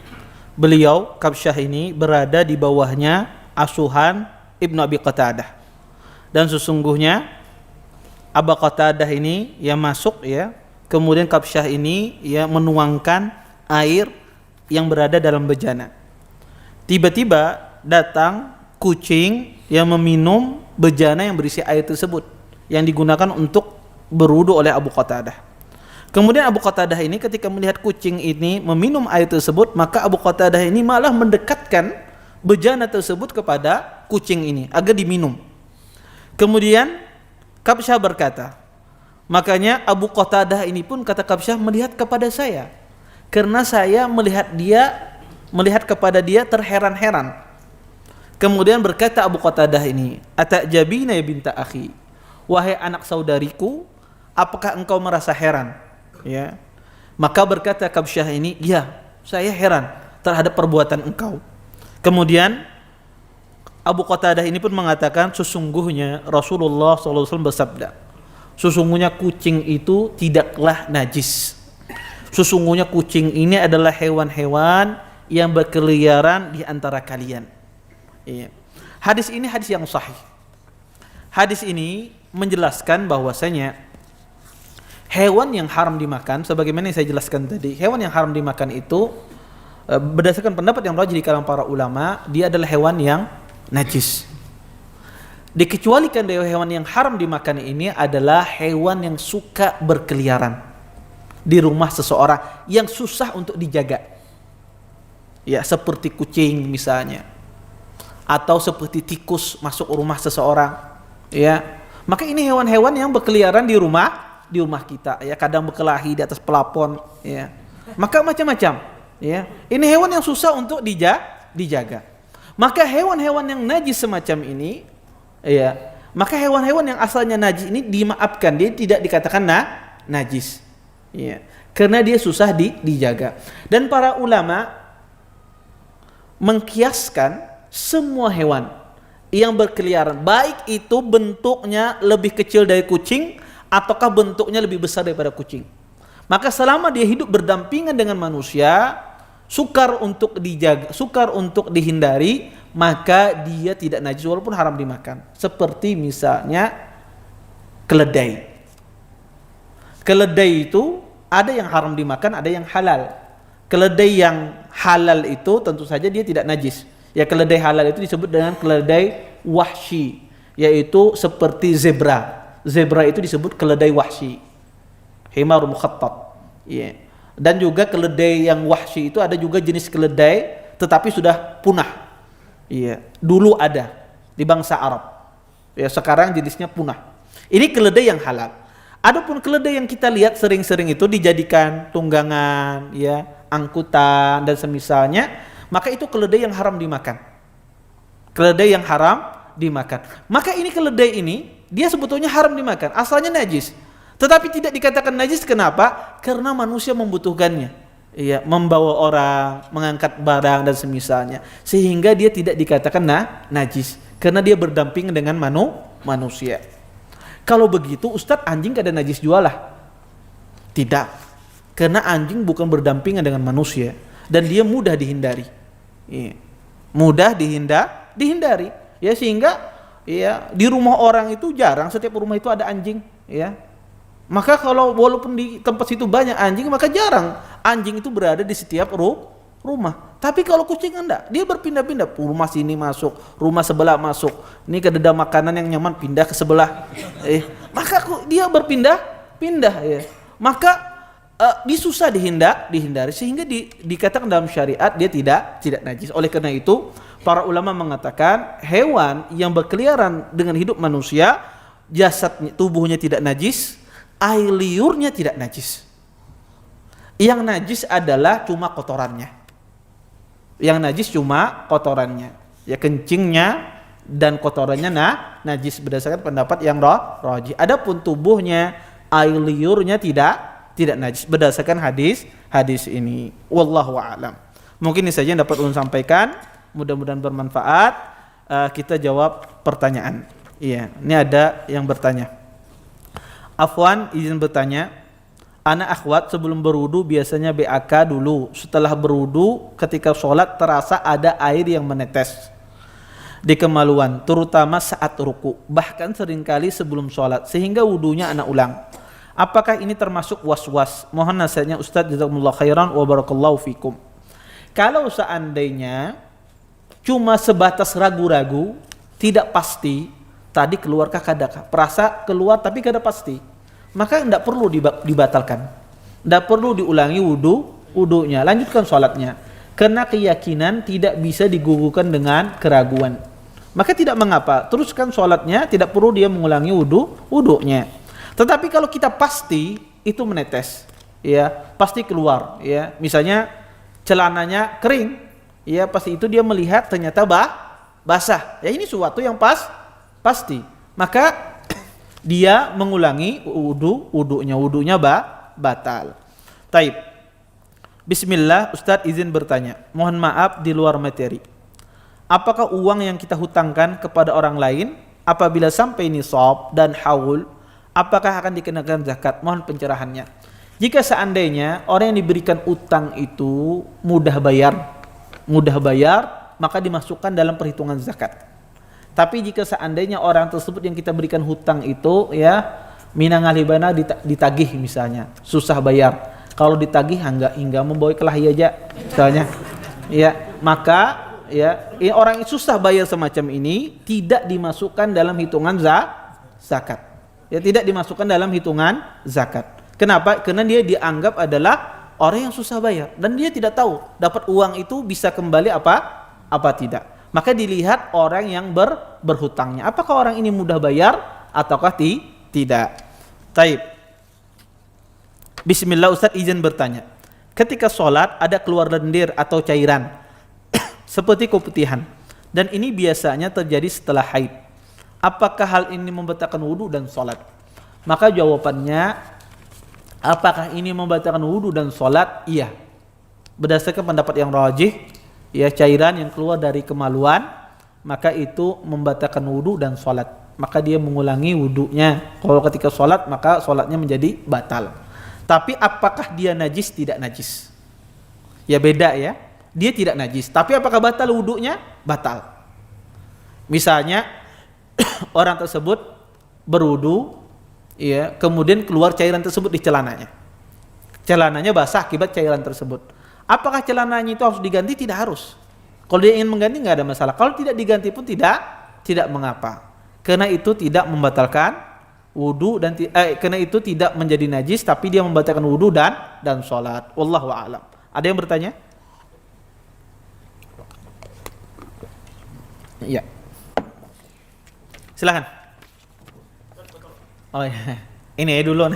Speaker 1: beliau Kabsyah ini berada di bawahnya asuhan Ibnu Abi Qatadah. Dan sesungguhnya Abu Qatadah ini yang masuk ya, kemudian Kabsyah ini ya menuangkan air yang berada dalam bejana. Tiba-tiba datang kucing yang meminum bejana yang berisi air tersebut yang digunakan untuk berwudu oleh Abu Qatadah. Kemudian Abu Qatadah ini ketika melihat kucing ini meminum air tersebut, maka Abu Qatadah ini malah mendekatkan bejana tersebut kepada kucing ini agar diminum. Kemudian Kabsyah berkata, makanya Abu Qatadah ini pun kata Kabsyah melihat kepada saya, karena saya melihat kepada dia terheran-heran. Kemudian berkata Abu Qatadah ini, atajabina ya binta akhi, wahai anak saudariku, apakah engkau merasa heran? Ya. Maka berkata Kabsyah ini, ya, saya heran terhadap perbuatan engkau. Kemudian Abu Qatadah ini pun mengatakan, sesungguhnya Rasulullah SAW bersabda, sesungguhnya kucing itu tidaklah najis. Sesungguhnya kucing ini adalah hewan-hewan yang berkeliaran di antara kalian. Ya. Hadis ini hadis yang sahih. Hadis ini menjelaskan bahwasanya hewan yang haram dimakan, sebagaimana yang saya jelaskan tadi, hewan yang haram dimakan itu berdasarkan pendapat yang rajih di kalangan para ulama, dia adalah hewan yang najis. Dikecualikan dari hewan yang haram dimakan ini adalah hewan yang suka berkeliaran di rumah seseorang, yang susah untuk dijaga. Ya, seperti kucing misalnya, atau seperti tikus masuk rumah seseorang. Ya, maka ini hewan-hewan yang berkeliaran di rumah kita, ya, kadang berkelahi di atas pelapon, ya, maka macam-macam, ya. Ini hewan yang susah untuk dijaga. Maka hewan-hewan yang najis semacam ini, ya, maka hewan-hewan yang asalnya najis ini dimaafkan, dia tidak dikatakan najis, ya, karena dia susah dijaga. Dan para ulama mengkiaskan semua hewan yang berkeliaran, baik itu bentuknya lebih kecil dari kucing ataukah bentuknya lebih besar daripada kucing, maka selama dia hidup berdampingan dengan manusia, sukar untuk dijaga, sukar untuk dihindari, maka dia tidak najis walaupun haram dimakan. Seperti misalnya keledai. Keledai itu ada yang haram dimakan, ada yang halal. Keledai yang halal itu tentu saja dia tidak najis. Ya, keledai halal itu disebut dengan keledai wahsy, yaitu seperti zebra. Zebra itu disebut keledai wahsy. Himar mukhattat. Ya. Dan juga keledai yang wahsy itu ada juga jenis keledai tetapi sudah punah. Iya, dulu ada di bangsa Arab. Ya, sekarang jenisnya punah. Ini keledai yang halal. Adapun keledai yang kita lihat sering-sering itu dijadikan tunggangan, ya, angkutan dan semisalnya, maka itu keledai yang haram dimakan. Keledai yang haram dimakan. Maka ini keledai ini dia sebetulnya haram dimakan, asalnya najis. Tetapi tidak dikatakan najis, kenapa? Karena manusia membutuhkannya. Iya, membawa orang, mengangkat barang dan semisalnya, sehingga dia tidak dikatakan najis karena dia berdampingan dengan manusia. Kalau begitu Ustadz, anjing kada najis jualah? Tidak, karena anjing bukan berdampingan dengan manusia dan dia mudah dihindari. Iya. Mudah dihindari. Ya, sehingga ya di rumah orang itu jarang setiap rumah itu ada anjing. Ya, maka kalau walaupun di tempat situ banyak anjing, maka jarang anjing itu berada di setiap rumah. Tapi kalau kucing enggak, dia berpindah-pindah. Rumah sini masuk, rumah sebelah masuk. Ini kededa makanan yang nyaman pindah ke sebelah. Maka dia berpindah-pindah ya. Maka dia susah dihindari sehingga dikatakan dalam syariat dia tidak najis. Oleh karena itu, para ulama mengatakan hewan yang berkeliaran dengan hidup manusia, jasadnya, tubuhnya tidak najis, air liurnya tidak najis. Yang najis adalah cuma kotorannya. Yang najis cuma kotorannya. Ya, kencingnya dan kotorannya najis berdasarkan pendapat yang rajih. Adapun tubuhnya, air liurnya tidak najis berdasarkan hadis ini. Wallahu a'lam. Mungkin ini saja yang dapat ulun sampaikan. Mudah-mudahan bermanfaat. Kita jawab pertanyaan. Iya, ini ada yang bertanya. Afwan, izin bertanya. Anak akhwat sebelum berwudu biasanya BAK dulu. Setelah berwudu ketika sholat terasa ada air yang menetes di kemaluan, terutama saat ruku, bahkan seringkali sebelum sholat, sehingga wudunya anak ulang. Apakah ini termasuk was-was? Mohon nasihatnya Ustadz, jazakumullah khairan wa barakallahu fikum. Kalau seandainya cuma sebatas ragu-ragu, tidak pasti, tadi keluarkah kadakah, perasa keluar tapi kada pasti, maka tidak perlu dibatalkan, tidak perlu diulangi wudunya, lanjutkan sholatnya, karena keyakinan tidak bisa digugurkan dengan keraguan. Maka tidak mengapa, teruskan sholatnya, tidak perlu dia mengulangi wudunya. Tetapi kalau kita pasti itu menetes, ya pasti keluar, ya misalnya celananya kering, ya pasti itu dia melihat ternyata basah, ya ini suatu yang pasti, maka dia mengulangi wudunya batal. Taib. Bismillah, Ustadz izin bertanya. Mohon maaf di luar materi. Apakah uang yang kita hutangkan kepada orang lain apabila sampai nisab dan haul, apakah akan dikenakan zakat? Mohon pencerahannya. Jika seandainya orang yang diberikan utang itu mudah bayar, maka dimasukkan dalam perhitungan zakat. Tapi jika seandainya orang tersebut yang kita berikan hutang itu ya minangalibana ditagih misalnya, susah bayar. Kalau ditagih hingga membawa kelahi aja misalnya. Ya, maka ya orang yang susah bayar semacam ini tidak dimasukkan dalam hitungan zakat. Ya, tidak dimasukkan dalam hitungan zakat. Kenapa? Karena dia dianggap adalah orang yang susah bayar dan dia tidak tahu dapat uang itu bisa kembali apa tidak. Maka dilihat orang yang berhutangnya. Apakah orang ini mudah bayar ataukah tidak? Taib. Bismillah, Ustadz izin bertanya. Ketika sholat ada keluar lendir atau cairan seperti keputihan, dan ini biasanya terjadi setelah haid. Apakah hal ini membatalkan wudu dan sholat? Maka jawabannya, apakah ini membatalkan wudu dan sholat? Iya. Berdasarkan pendapat yang rajih, ya cairan yang keluar dari kemaluan, maka itu membatalkan wudu dan sholat. Maka dia mengulangi wudunya. Kalau ketika sholat, maka sholatnya menjadi batal. Tapi apakah dia najis? Tidak najis. Ya beda ya. Dia tidak najis. Tapi apakah batal wudunya? Batal. Misalnya orang tersebut berwudu, ya, kemudian keluar cairan tersebut di celananya. Celananya basah akibat cairan tersebut. Apakah celananya itu harus diganti? Tidak harus. Kalau dia ingin mengganti nggak ada masalah. Kalau tidak diganti pun tidak mengapa. Karena itu tidak membatalkan wudu dan karena itu tidak menjadi najis, tapi dia membatalkan wudu dan sholat. Wallahu a'lam. Ada yang bertanya? Iya. Silakan. Oh iya. Ini dulu.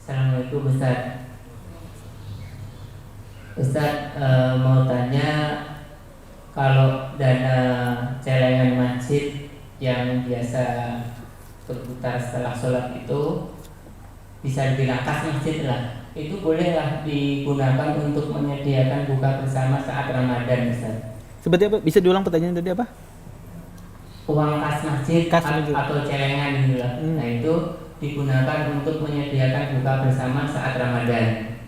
Speaker 2: Assalamualaikum Ustaz. Ustaz mau tanya, kalau dana celengan masjid yang biasa berputar setelah sholat itu bisa dibilang kas masjid lah, itu bolehlah digunakan untuk menyediakan buka bersama saat Ramadan, Ustaz?
Speaker 1: Seperti apa? Bisa diulang pertanyaan tadi apa?
Speaker 2: Uang kas masjid,
Speaker 1: Masjid.
Speaker 2: atau celengan gitu lah. Nah itu digunakan untuk menyediakan buka bersama saat Ramadan.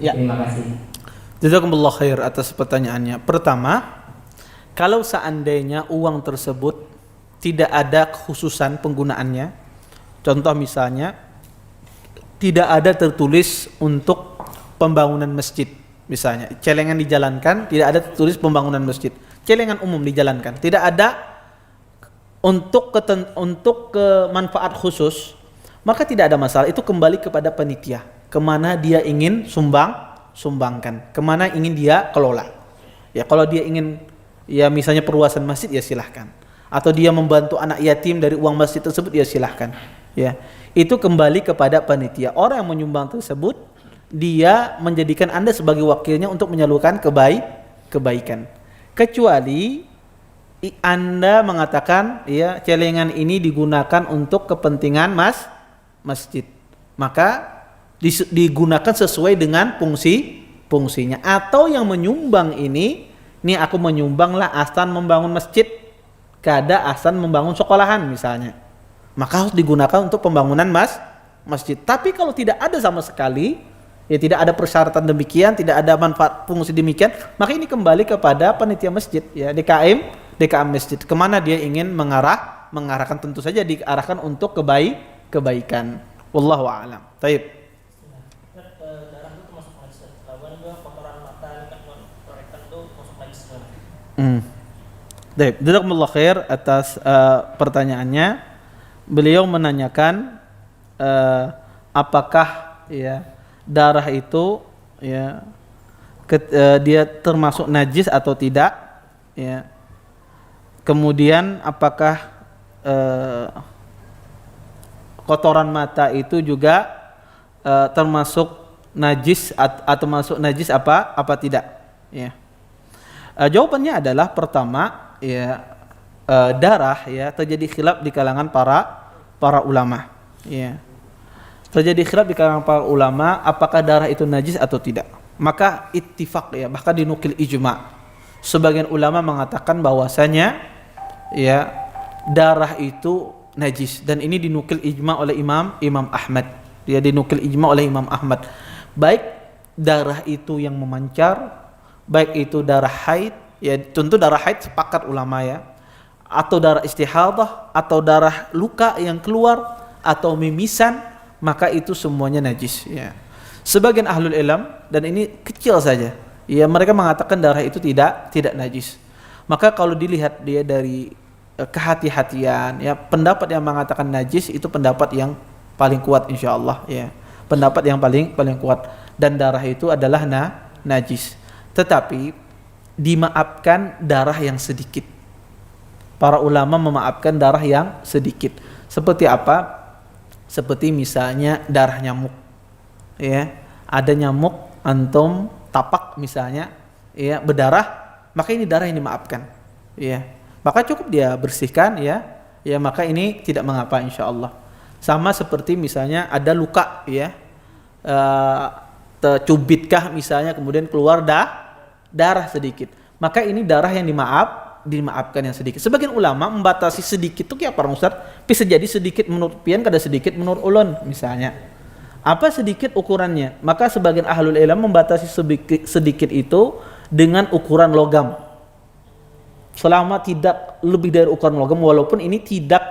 Speaker 1: Ya.
Speaker 2: Terima kasih.
Speaker 1: Jazakumullah khair atas pertanyaannya. Pertama, kalau seandainya uang tersebut tidak ada khususan penggunaannya, contoh misalnya tidak ada tertulis untuk pembangunan masjid, misalnya celengan dijalankan tidak ada tertulis pembangunan masjid, celengan umum dijalankan tidak ada untuk manfaat khusus, maka tidak ada masalah. Itu kembali kepada panitia, kemana dia ingin sumbangkan, kemana ingin dia kelola. Ya kalau dia ingin ya misalnya perluasan masjid ya silahkan, atau dia membantu anak yatim dari uang masjid tersebut ya silahkan. Ya itu kembali kepada panitia. Orang yang menyumbang tersebut dia menjadikan Anda sebagai wakilnya untuk menyalurkan kebaikan. Kecuali Anda mengatakan ya celengan ini digunakan untuk kepentingan masjid, maka digunakan sesuai dengan fungsinya. Atau yang menyumbang ini aku menyumbanglah Ahsan membangun masjid, kada Ahsan membangun sekolahan misalnya, maka harus digunakan untuk pembangunan masjid. Tapi kalau tidak ada sama sekali, ya tidak ada persyaratan demikian, tidak ada manfaat fungsi demikian, maka ini kembali kepada panitia masjid, ya DKM masjid, kemana dia ingin mengarahkan, tentu saja diarahkan untuk kebaikan. Wallahu a'lam. Taib.
Speaker 3: Darah itu termasuk najis. Lawan juga kotoran mata korektan itu masuk najis.
Speaker 1: Taib. Jazakumullah khair atas pertanyaannya. Beliau menanyakan apakah ya darah itu ya dia termasuk najis atau tidak, ya. Kemudian apakah kotoran mata itu juga termasuk najis atau masuk najis apa tidak, ya. Jawabannya adalah pertama ya darah ya terjadi khilaf di kalangan para ulama, ya. Terjadi khilaf di kalangan para ulama apakah darah itu najis atau tidak. Maka ittifaq ya, bahkan dinukil ijma'. Sebagian ulama mengatakan bahwasanya ya darah itu najis, dan ini dinukil ijma' oleh Imam Ahmad. Dia dinukil ijma' oleh Imam Ahmad. Baik darah itu yang memancar, baik itu darah haid, ya tentu darah haid sepakat ulama ya, atau darah istihadah, atau darah luka yang keluar, atau mimisan, maka itu semuanya najis, ya. Sebagian ahlul ilm, dan ini kecil saja, ya mereka mengatakan darah itu tidak najis. Maka kalau dilihat dia dari kehati-hatian, ya pendapat yang mengatakan najis itu pendapat yang paling kuat insyaallah, ya. Pendapat yang paling kuat, dan darah itu adalah najis. Tetapi dimaafkan darah yang sedikit. Para ulama memaafkan darah yang sedikit. Seperti apa? Seperti misalnya darah nyamuk. Ya, ada nyamuk antum tapak misalnya, ya berdarah, maka ini darah yang dimaafkan, ya. Maka cukup dia bersihkan, ya, maka ini tidak mengapa insyaallah. Sama seperti misalnya ada luka, ya, tercubitkah misalnya kemudian keluar darah sedikit, maka ini darah yang dimaafkan yang sedikit. Sebagian ulama membatasi sedikit itu kayak apa Ustaz? Bisa jadi sedikit menurut pian, kada sedikit menurut ulun misalnya. Apa sedikit ukurannya? Maka sebagian ahlul ilm membatasi sedikit itu dengan ukuran logam. Selama tidak lebih dari ukuran logam, walaupun ini tidak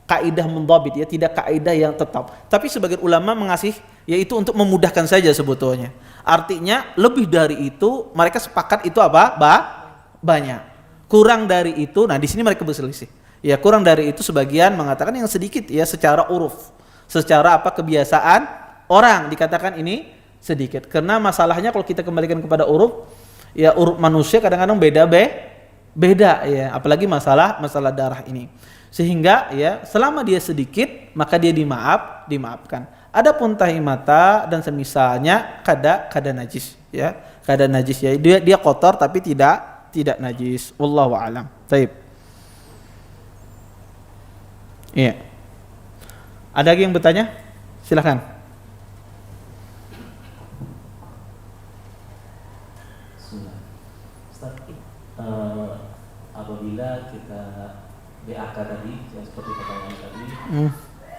Speaker 1: kaidah mundhabit ya, tidak kaidah yang tetap. Tapi sebagian ulama mengasih yaitu untuk memudahkan saja sebetulnya. Artinya lebih dari itu mereka sepakat itu apa? Banyak. Kurang dari itu, nah di sini mereka berselisih. Ya kurang dari itu sebagian mengatakan yang sedikit ya secara uruf, secara apa kebiasaan orang dikatakan ini sedikit. Karena masalahnya kalau kita kembalikan kepada uruf, ya uruf manusia kadang-kadang beda ya, apalagi masalah darah ini. Sehingga ya selama dia sedikit maka dia dimaafkan. Adapun tahi mata dan semisalnya kada najis ya, kada najis ya, dia kotor tapi tidak najis. Wallahu a'lam. Baik. Iya. Ada lagi yang bertanya? Silakan.
Speaker 4: Ustaz, apabila kita BAK tadi yang seperti pertanyaan tadi,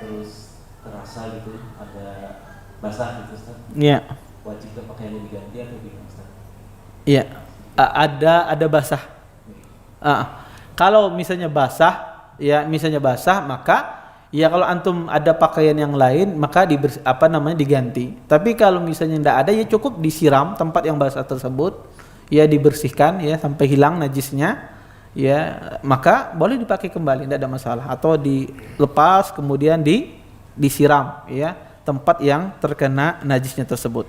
Speaker 4: terus terasa gitu ada basah gitu Ustaz,
Speaker 1: Iya.
Speaker 4: wajib pakaiannya diganti atau gimana Ustaz?
Speaker 1: Iya. Ada basah. Kalau misalnya basah maka ya kalau antum ada pakaian yang lain maka diganti. Tapi kalau misalnya tidak ada ya cukup disiram tempat yang basah tersebut, ya dibersihkan ya sampai hilang najisnya. Ya, maka boleh dipakai kembali, tidak ada masalah, atau dilepas kemudian disiram ya tempat yang terkena najisnya tersebut.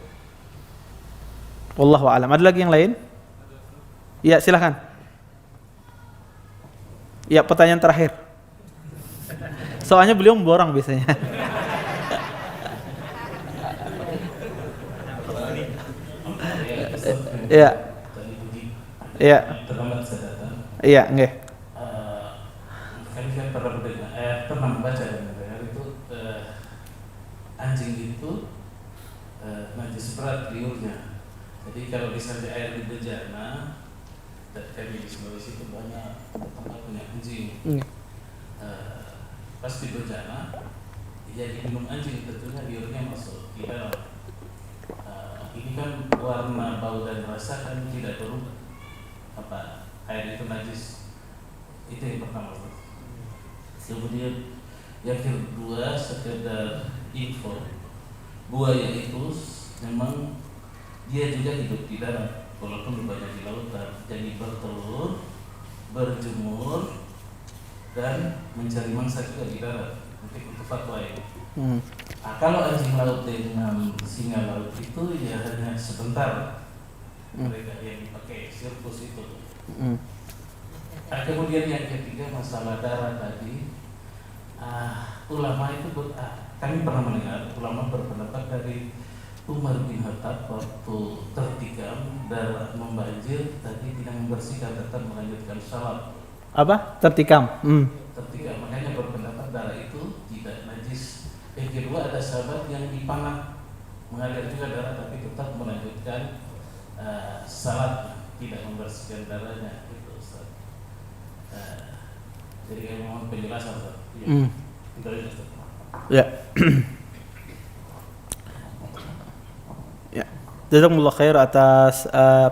Speaker 1: Wallahu a'lam. Ada lagi yang lain? Ya, silakan. Ya, pertanyaan terakhir. Soalnya beliau memborong biasanya. Ya. Ya. Iya, nggih.
Speaker 4: Kan pernah membaca dan mendengar itu anjing itu najis berat liurnya. Jadi kalau misalnya air di bejana, dan kami di Sulawesi itu banyak tempat punya anjing. Pas di bejana, ya diminum anjing tentunya liurnya masuk di dalam. Ini kan warna, bau dan rasa kan tidak berubah. Air itu najis, itu yang pertama. Kemudian yang kedua sekedar info, buaya itu memang dia juga hidup di darat walaupun banyak di lautan, jadi bertelur, berjemur dan mencari mangsa juga di darat. Untuk fatwa ini. Kalau anjing laut dengan singa laut itu ya hanya sebentar mereka yang dipakai sirkus itu. Kemudian yang ketiga masalah darah tadi, ulama itu kami pernah mendengar ulama berpendapat dari Umar bin Khattab waktu tertikam darah membanjir tadi tidak membersihkan, tetap melanjutkan salat.
Speaker 1: Apa? Tertikam.
Speaker 4: Tertikam, makanya berpendapat darah itu tidak najis. Yang kedua ada sahabat yang dipanah mengalir juga darah tapi tetap melanjutkan salat, tidak membersihkan darahnya itu Ustaz. Jadi kami mohon penjelasan Ustaz.
Speaker 1: Ya. Ya. Jazakumullah khair atas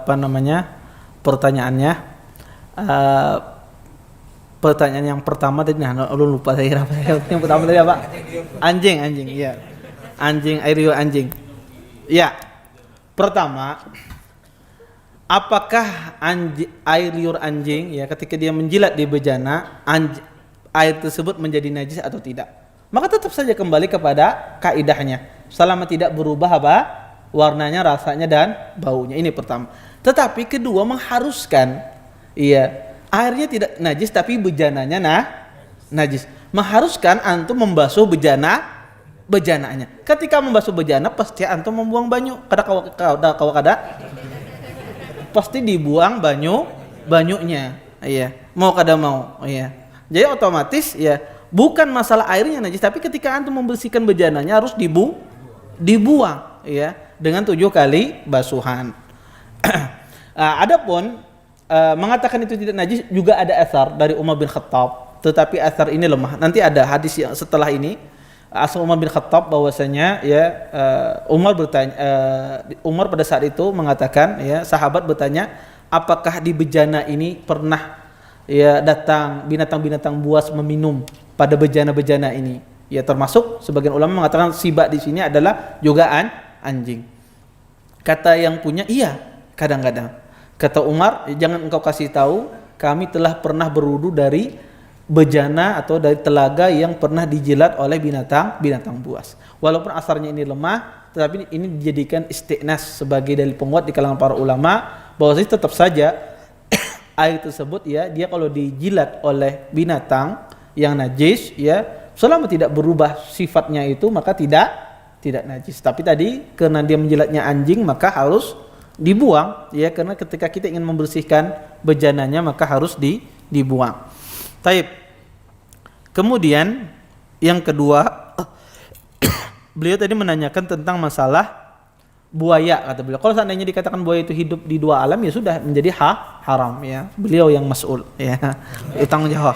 Speaker 1: pertanyaannya. Pertanyaan yang pertama tadi lupa saya apa. Yang pertama tadi apa? Anjing, iya. Anjing, air liur anjing. Ya. Pertama, apakah air liur anjing ya ketika dia menjilat di bejana air tersebut menjadi najis atau tidak? Maka tetap saja kembali kepada kaidahnya. Selama tidak berubah warnanya, rasanya dan baunya. Ini pertama. Tetapi kedua mengharuskan airnya tidak najis tapi bejananya najis. Mengharuskan antum membasuh bejananya. Ketika membasuh bejana pasti antum membuang banyu. Kada pasti dibuang banyunya. Iya. Mau kada mau. Iya. Jadi otomatis bukan masalah airnya najis tapi ketika antum membersihkan bejananya harus dibuang dengan 7 kali basuhan. Adapun mengatakan itu tidak najis juga ada asar dari Umar bin Khattab, tetapi asar ini lemah. Nanti ada hadis yang setelah ini asal Umar bin Khattab bahwasanya Umar bertanya, Umar pada saat itu mengatakan sahabat bertanya apakah di bejana ini pernah ya datang binatang-binatang buas meminum pada bejana-bejana ini. Ya termasuk sebagian ulama mengatakan sibak di sini adalah juga anjing. Kata yang punya, iya, kadang-kadang. Kata Umar, jangan engkau kasih tahu kami telah pernah berwudu dari bejana atau dari telaga yang pernah dijilat oleh binatang buas. Walaupun asarnya ini lemah, tetapi ini dijadikan istiqnas sebagai dalil penguat di kalangan para ulama bahwasanya tetap saja air tersebut ya dia kalau dijilat oleh binatang yang najis ya selama tidak berubah sifatnya itu maka tidak najis. Tapi tadi karena dia menjilatnya anjing maka harus dibuang ya karena ketika kita ingin membersihkan bejananya maka harus dibuang. Taib. Kemudian yang kedua beliau tadi menanyakan tentang masalah buaya kata beliau. Kalau seandainya dikatakan buaya itu hidup di dua alam ya sudah menjadi haram ya. Beliau yang mas'ul ya. Tanggung jawab.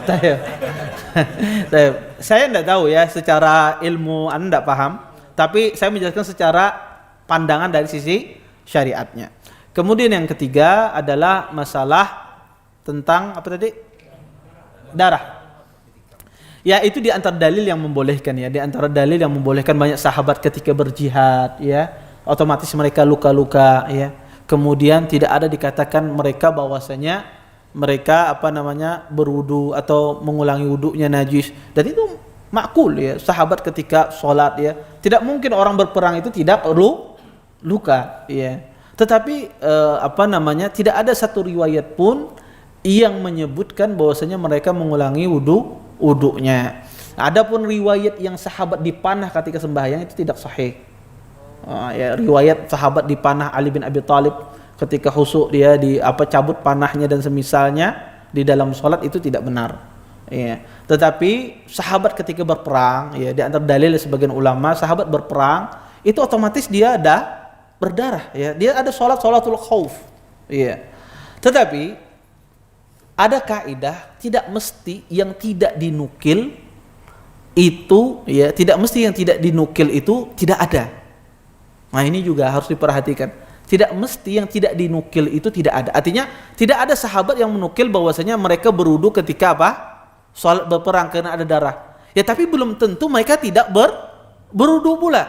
Speaker 1: Taib. Saya tidak tahu ya secara ilmu Anda tidak paham, tapi saya menjelaskan secara pandangan dari sisi syariatnya. Kemudian yang ketiga adalah masalah tentang apa tadi? Darah. Ya itu di antara dalil yang membolehkan ya, di antara dalil yang membolehkan banyak sahabat ketika berjihad ya, otomatis mereka luka-luka ya. Kemudian tidak ada dikatakan mereka bahwasanya mereka berwudu atau mengulangi wudunya najis. Dan itu makul ya, sahabat ketika sholat ya, tidak mungkin orang berperang itu tidak luka ya. Tetapi tidak ada satu riwayat pun yang menyebutkan bahwasanya mereka mengulangi wudunya. Adapun riwayat yang sahabat dipanah ketika sembahyang itu tidak sahih. Ya, riwayat sahabat dipanah Ali bin Abi Thalib ketika khusuk dia cabut panahnya dan semisalnya di dalam sholat itu tidak benar. Ya. Tetapi sahabat ketika berperang, ya di antara dalil sebagian ulama sahabat berperang itu otomatis dia ada berdarah. Ya, dia ada sholatul khauf. Ya. Tetapi ada kaidah tidak mesti yang tidak dinukil itu ya tidak mesti yang tidak dinukil itu tidak ada. Nah ini juga harus diperhatikan. Tidak mesti yang tidak dinukil itu tidak ada. Artinya tidak ada sahabat yang menukil bahwasanya mereka berwudu ketika sholat berperang karena ada darah. Ya tapi belum tentu mereka tidak berwudu pula.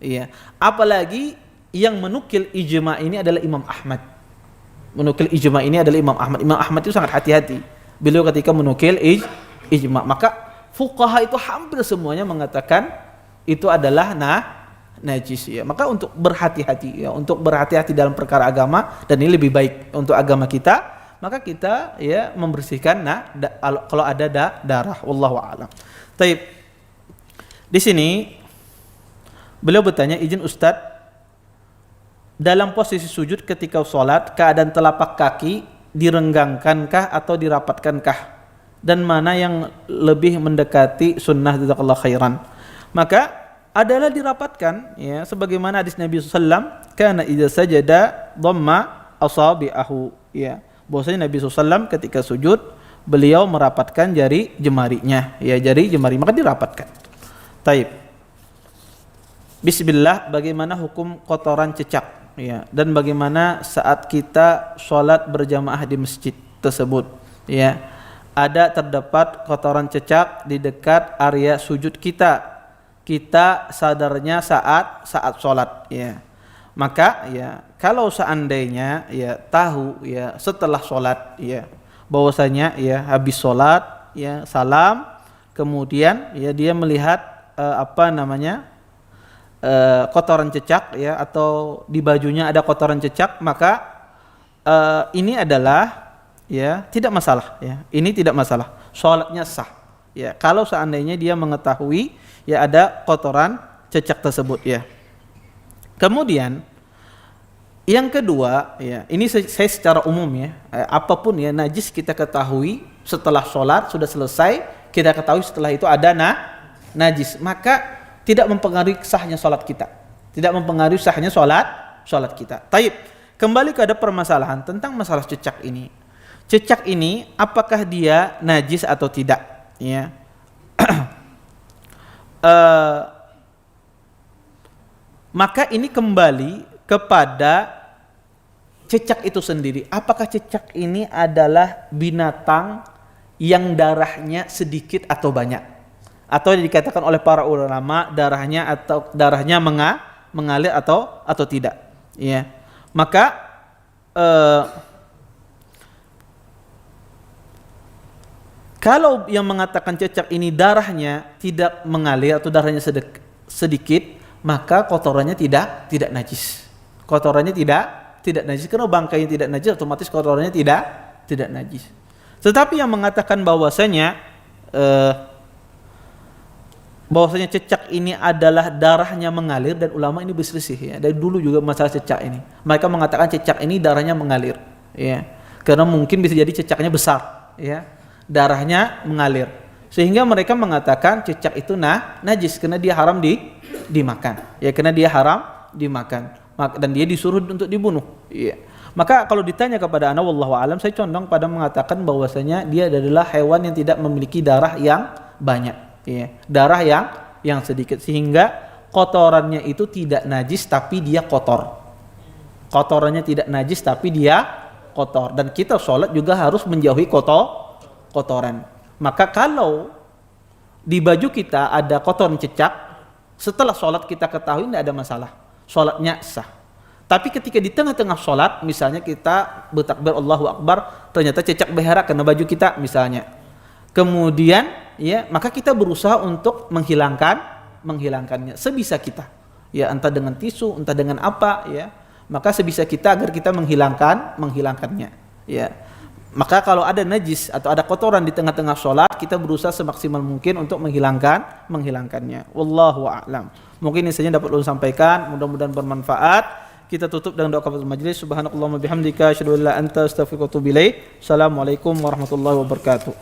Speaker 1: Iya. Apalagi yang menukil ijma ini adalah Imam Ahmad. Menukil ijma ini adalah Imam Ahmad. Imam Ahmad itu sangat hati-hati. Beliau ketika menukil ijma, maka fuqaha itu hampir semuanya mengatakan itu adalah najis ya. Maka untuk berhati-hati ya, untuk berhati-hati dalam perkara agama dan ini lebih baik untuk agama kita, maka kita ya membersihkan kalau ada darah. Wallahu a'lam. Taib. Di sini beliau bertanya, izin Ustadz, dalam posisi sujud ketika sholat, keadaan telapak kaki direnggangkankah atau dirapatkankah? Dan mana yang lebih mendekati sunnah jazakallahu khairan? Maka adalah dirapatkan ya, sebagaimana hadis Nabi SAW, kana idza sajada dhamma asabi'ahu ya. Bahwasanya Nabi SAW ketika sujud beliau merapatkan jari jemarinya ya, jari jemari maka dirapatkan. Taib. Bismillah, bagaimana hukum kotoran cecak? Ya, dan bagaimana saat kita sholat berjamaah di masjid tersebut ya, terdapat kotoran cecak di dekat area sujud kita sadarnya saat sholat ya, maka ya kalau seandainya ya tahu ya setelah sholat ya bahwasanya ya habis sholat ya salam kemudian ya dia melihat kotoran cecak ya atau di bajunya ada kotoran cecak, maka ini adalah ya tidak masalah ya. Ini tidak masalah. Salatnya sah. Ya, kalau seandainya dia mengetahui ya ada kotoran cecak tersebut ya. Kemudian yang kedua ya, ini saya secara umum ya, apapun ya najis kita ketahui setelah sholat sudah selesai, kita ketahui setelah itu ada najis, maka tidak mempengaruhi sahnya sholat kita. Tidak mempengaruhi sahnya sholat kita. Taib. Kembali ke ada permasalahan tentang masalah cecak ini. Cecak ini apakah dia najis atau tidak? Ya. Maka ini kembali kepada cecak itu sendiri, apakah cecak ini adalah binatang yang darahnya sedikit atau banyak? Atau dikatakan oleh para ulama darahnya mengalir atau tidak? Ya. Maka kalau yang mengatakan cecak ini darahnya tidak mengalir atau darahnya sedikit, maka kotorannya tidak najis. Kotorannya tidak najis, karena bangkainya tidak najis, otomatis kotorannya tidak najis. Tetapi yang mengatakan bahwasanya cecak ini adalah darahnya mengalir, dan ulama ini berselisih ya. Dari dulu juga masalah cecak ini. Mereka mengatakan cecak ini darahnya mengalir ya. Karena mungkin bisa jadi cecaknya besar ya. Darahnya mengalir. Sehingga mereka mengatakan cecak itu najis karena dia haram dimakan. Ya, karena dia haram dimakan. Dan dia disuruh untuk dibunuh. Iya. Maka kalau ditanya kepada ana wallahu alam, saya condong pada mengatakan bahwasanya dia adalah hewan yang tidak memiliki darah yang banyak, iya. Darah yang sedikit, sehingga kotorannya itu tidak najis tapi dia kotor. Kotorannya tidak najis tapi dia kotor, dan kita sholat juga harus menjauhi kotoran. Maka kalau di baju kita ada kotoran cecak, setelah sholat kita ketahui tidak ada masalah, sholatnya sah. Tapi ketika di tengah-tengah sholat, misalnya kita bertakbir Allahu Akbar, ternyata cecak berak kena baju kita misalnya, kemudian ya, maka kita berusaha untuk menghilangkannya sebisa kita, ya, entah dengan tisu, entah dengan apa, ya, maka sebisa kita agar kita menghilangkannya, ya. Maka kalau ada najis atau ada kotoran di tengah-tengah sholat, kita berusaha semaksimal mungkin untuk menghilangkannya. Wallahu a'lam. Mungkin ini saja dapat ulun sampaikan, mudah-mudahan bermanfaat. Kita tutup dengan doa kafaratul majelis. Subhanakallahumma bihamdika asyhadu an la anta astaghfiruka wa atubu ilaik. Assalamualaikum warahmatullahi wabarakatuh.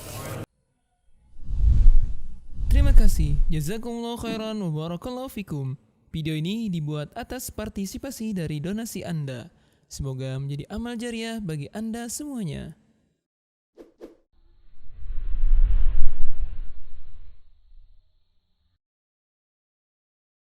Speaker 5: Terima kasih. Jazakumullah khairan wa barakallahu fikum. Video ini dibuat atas partisipasi dari donasi Anda. Semoga menjadi amal jariah bagi Anda semuanya.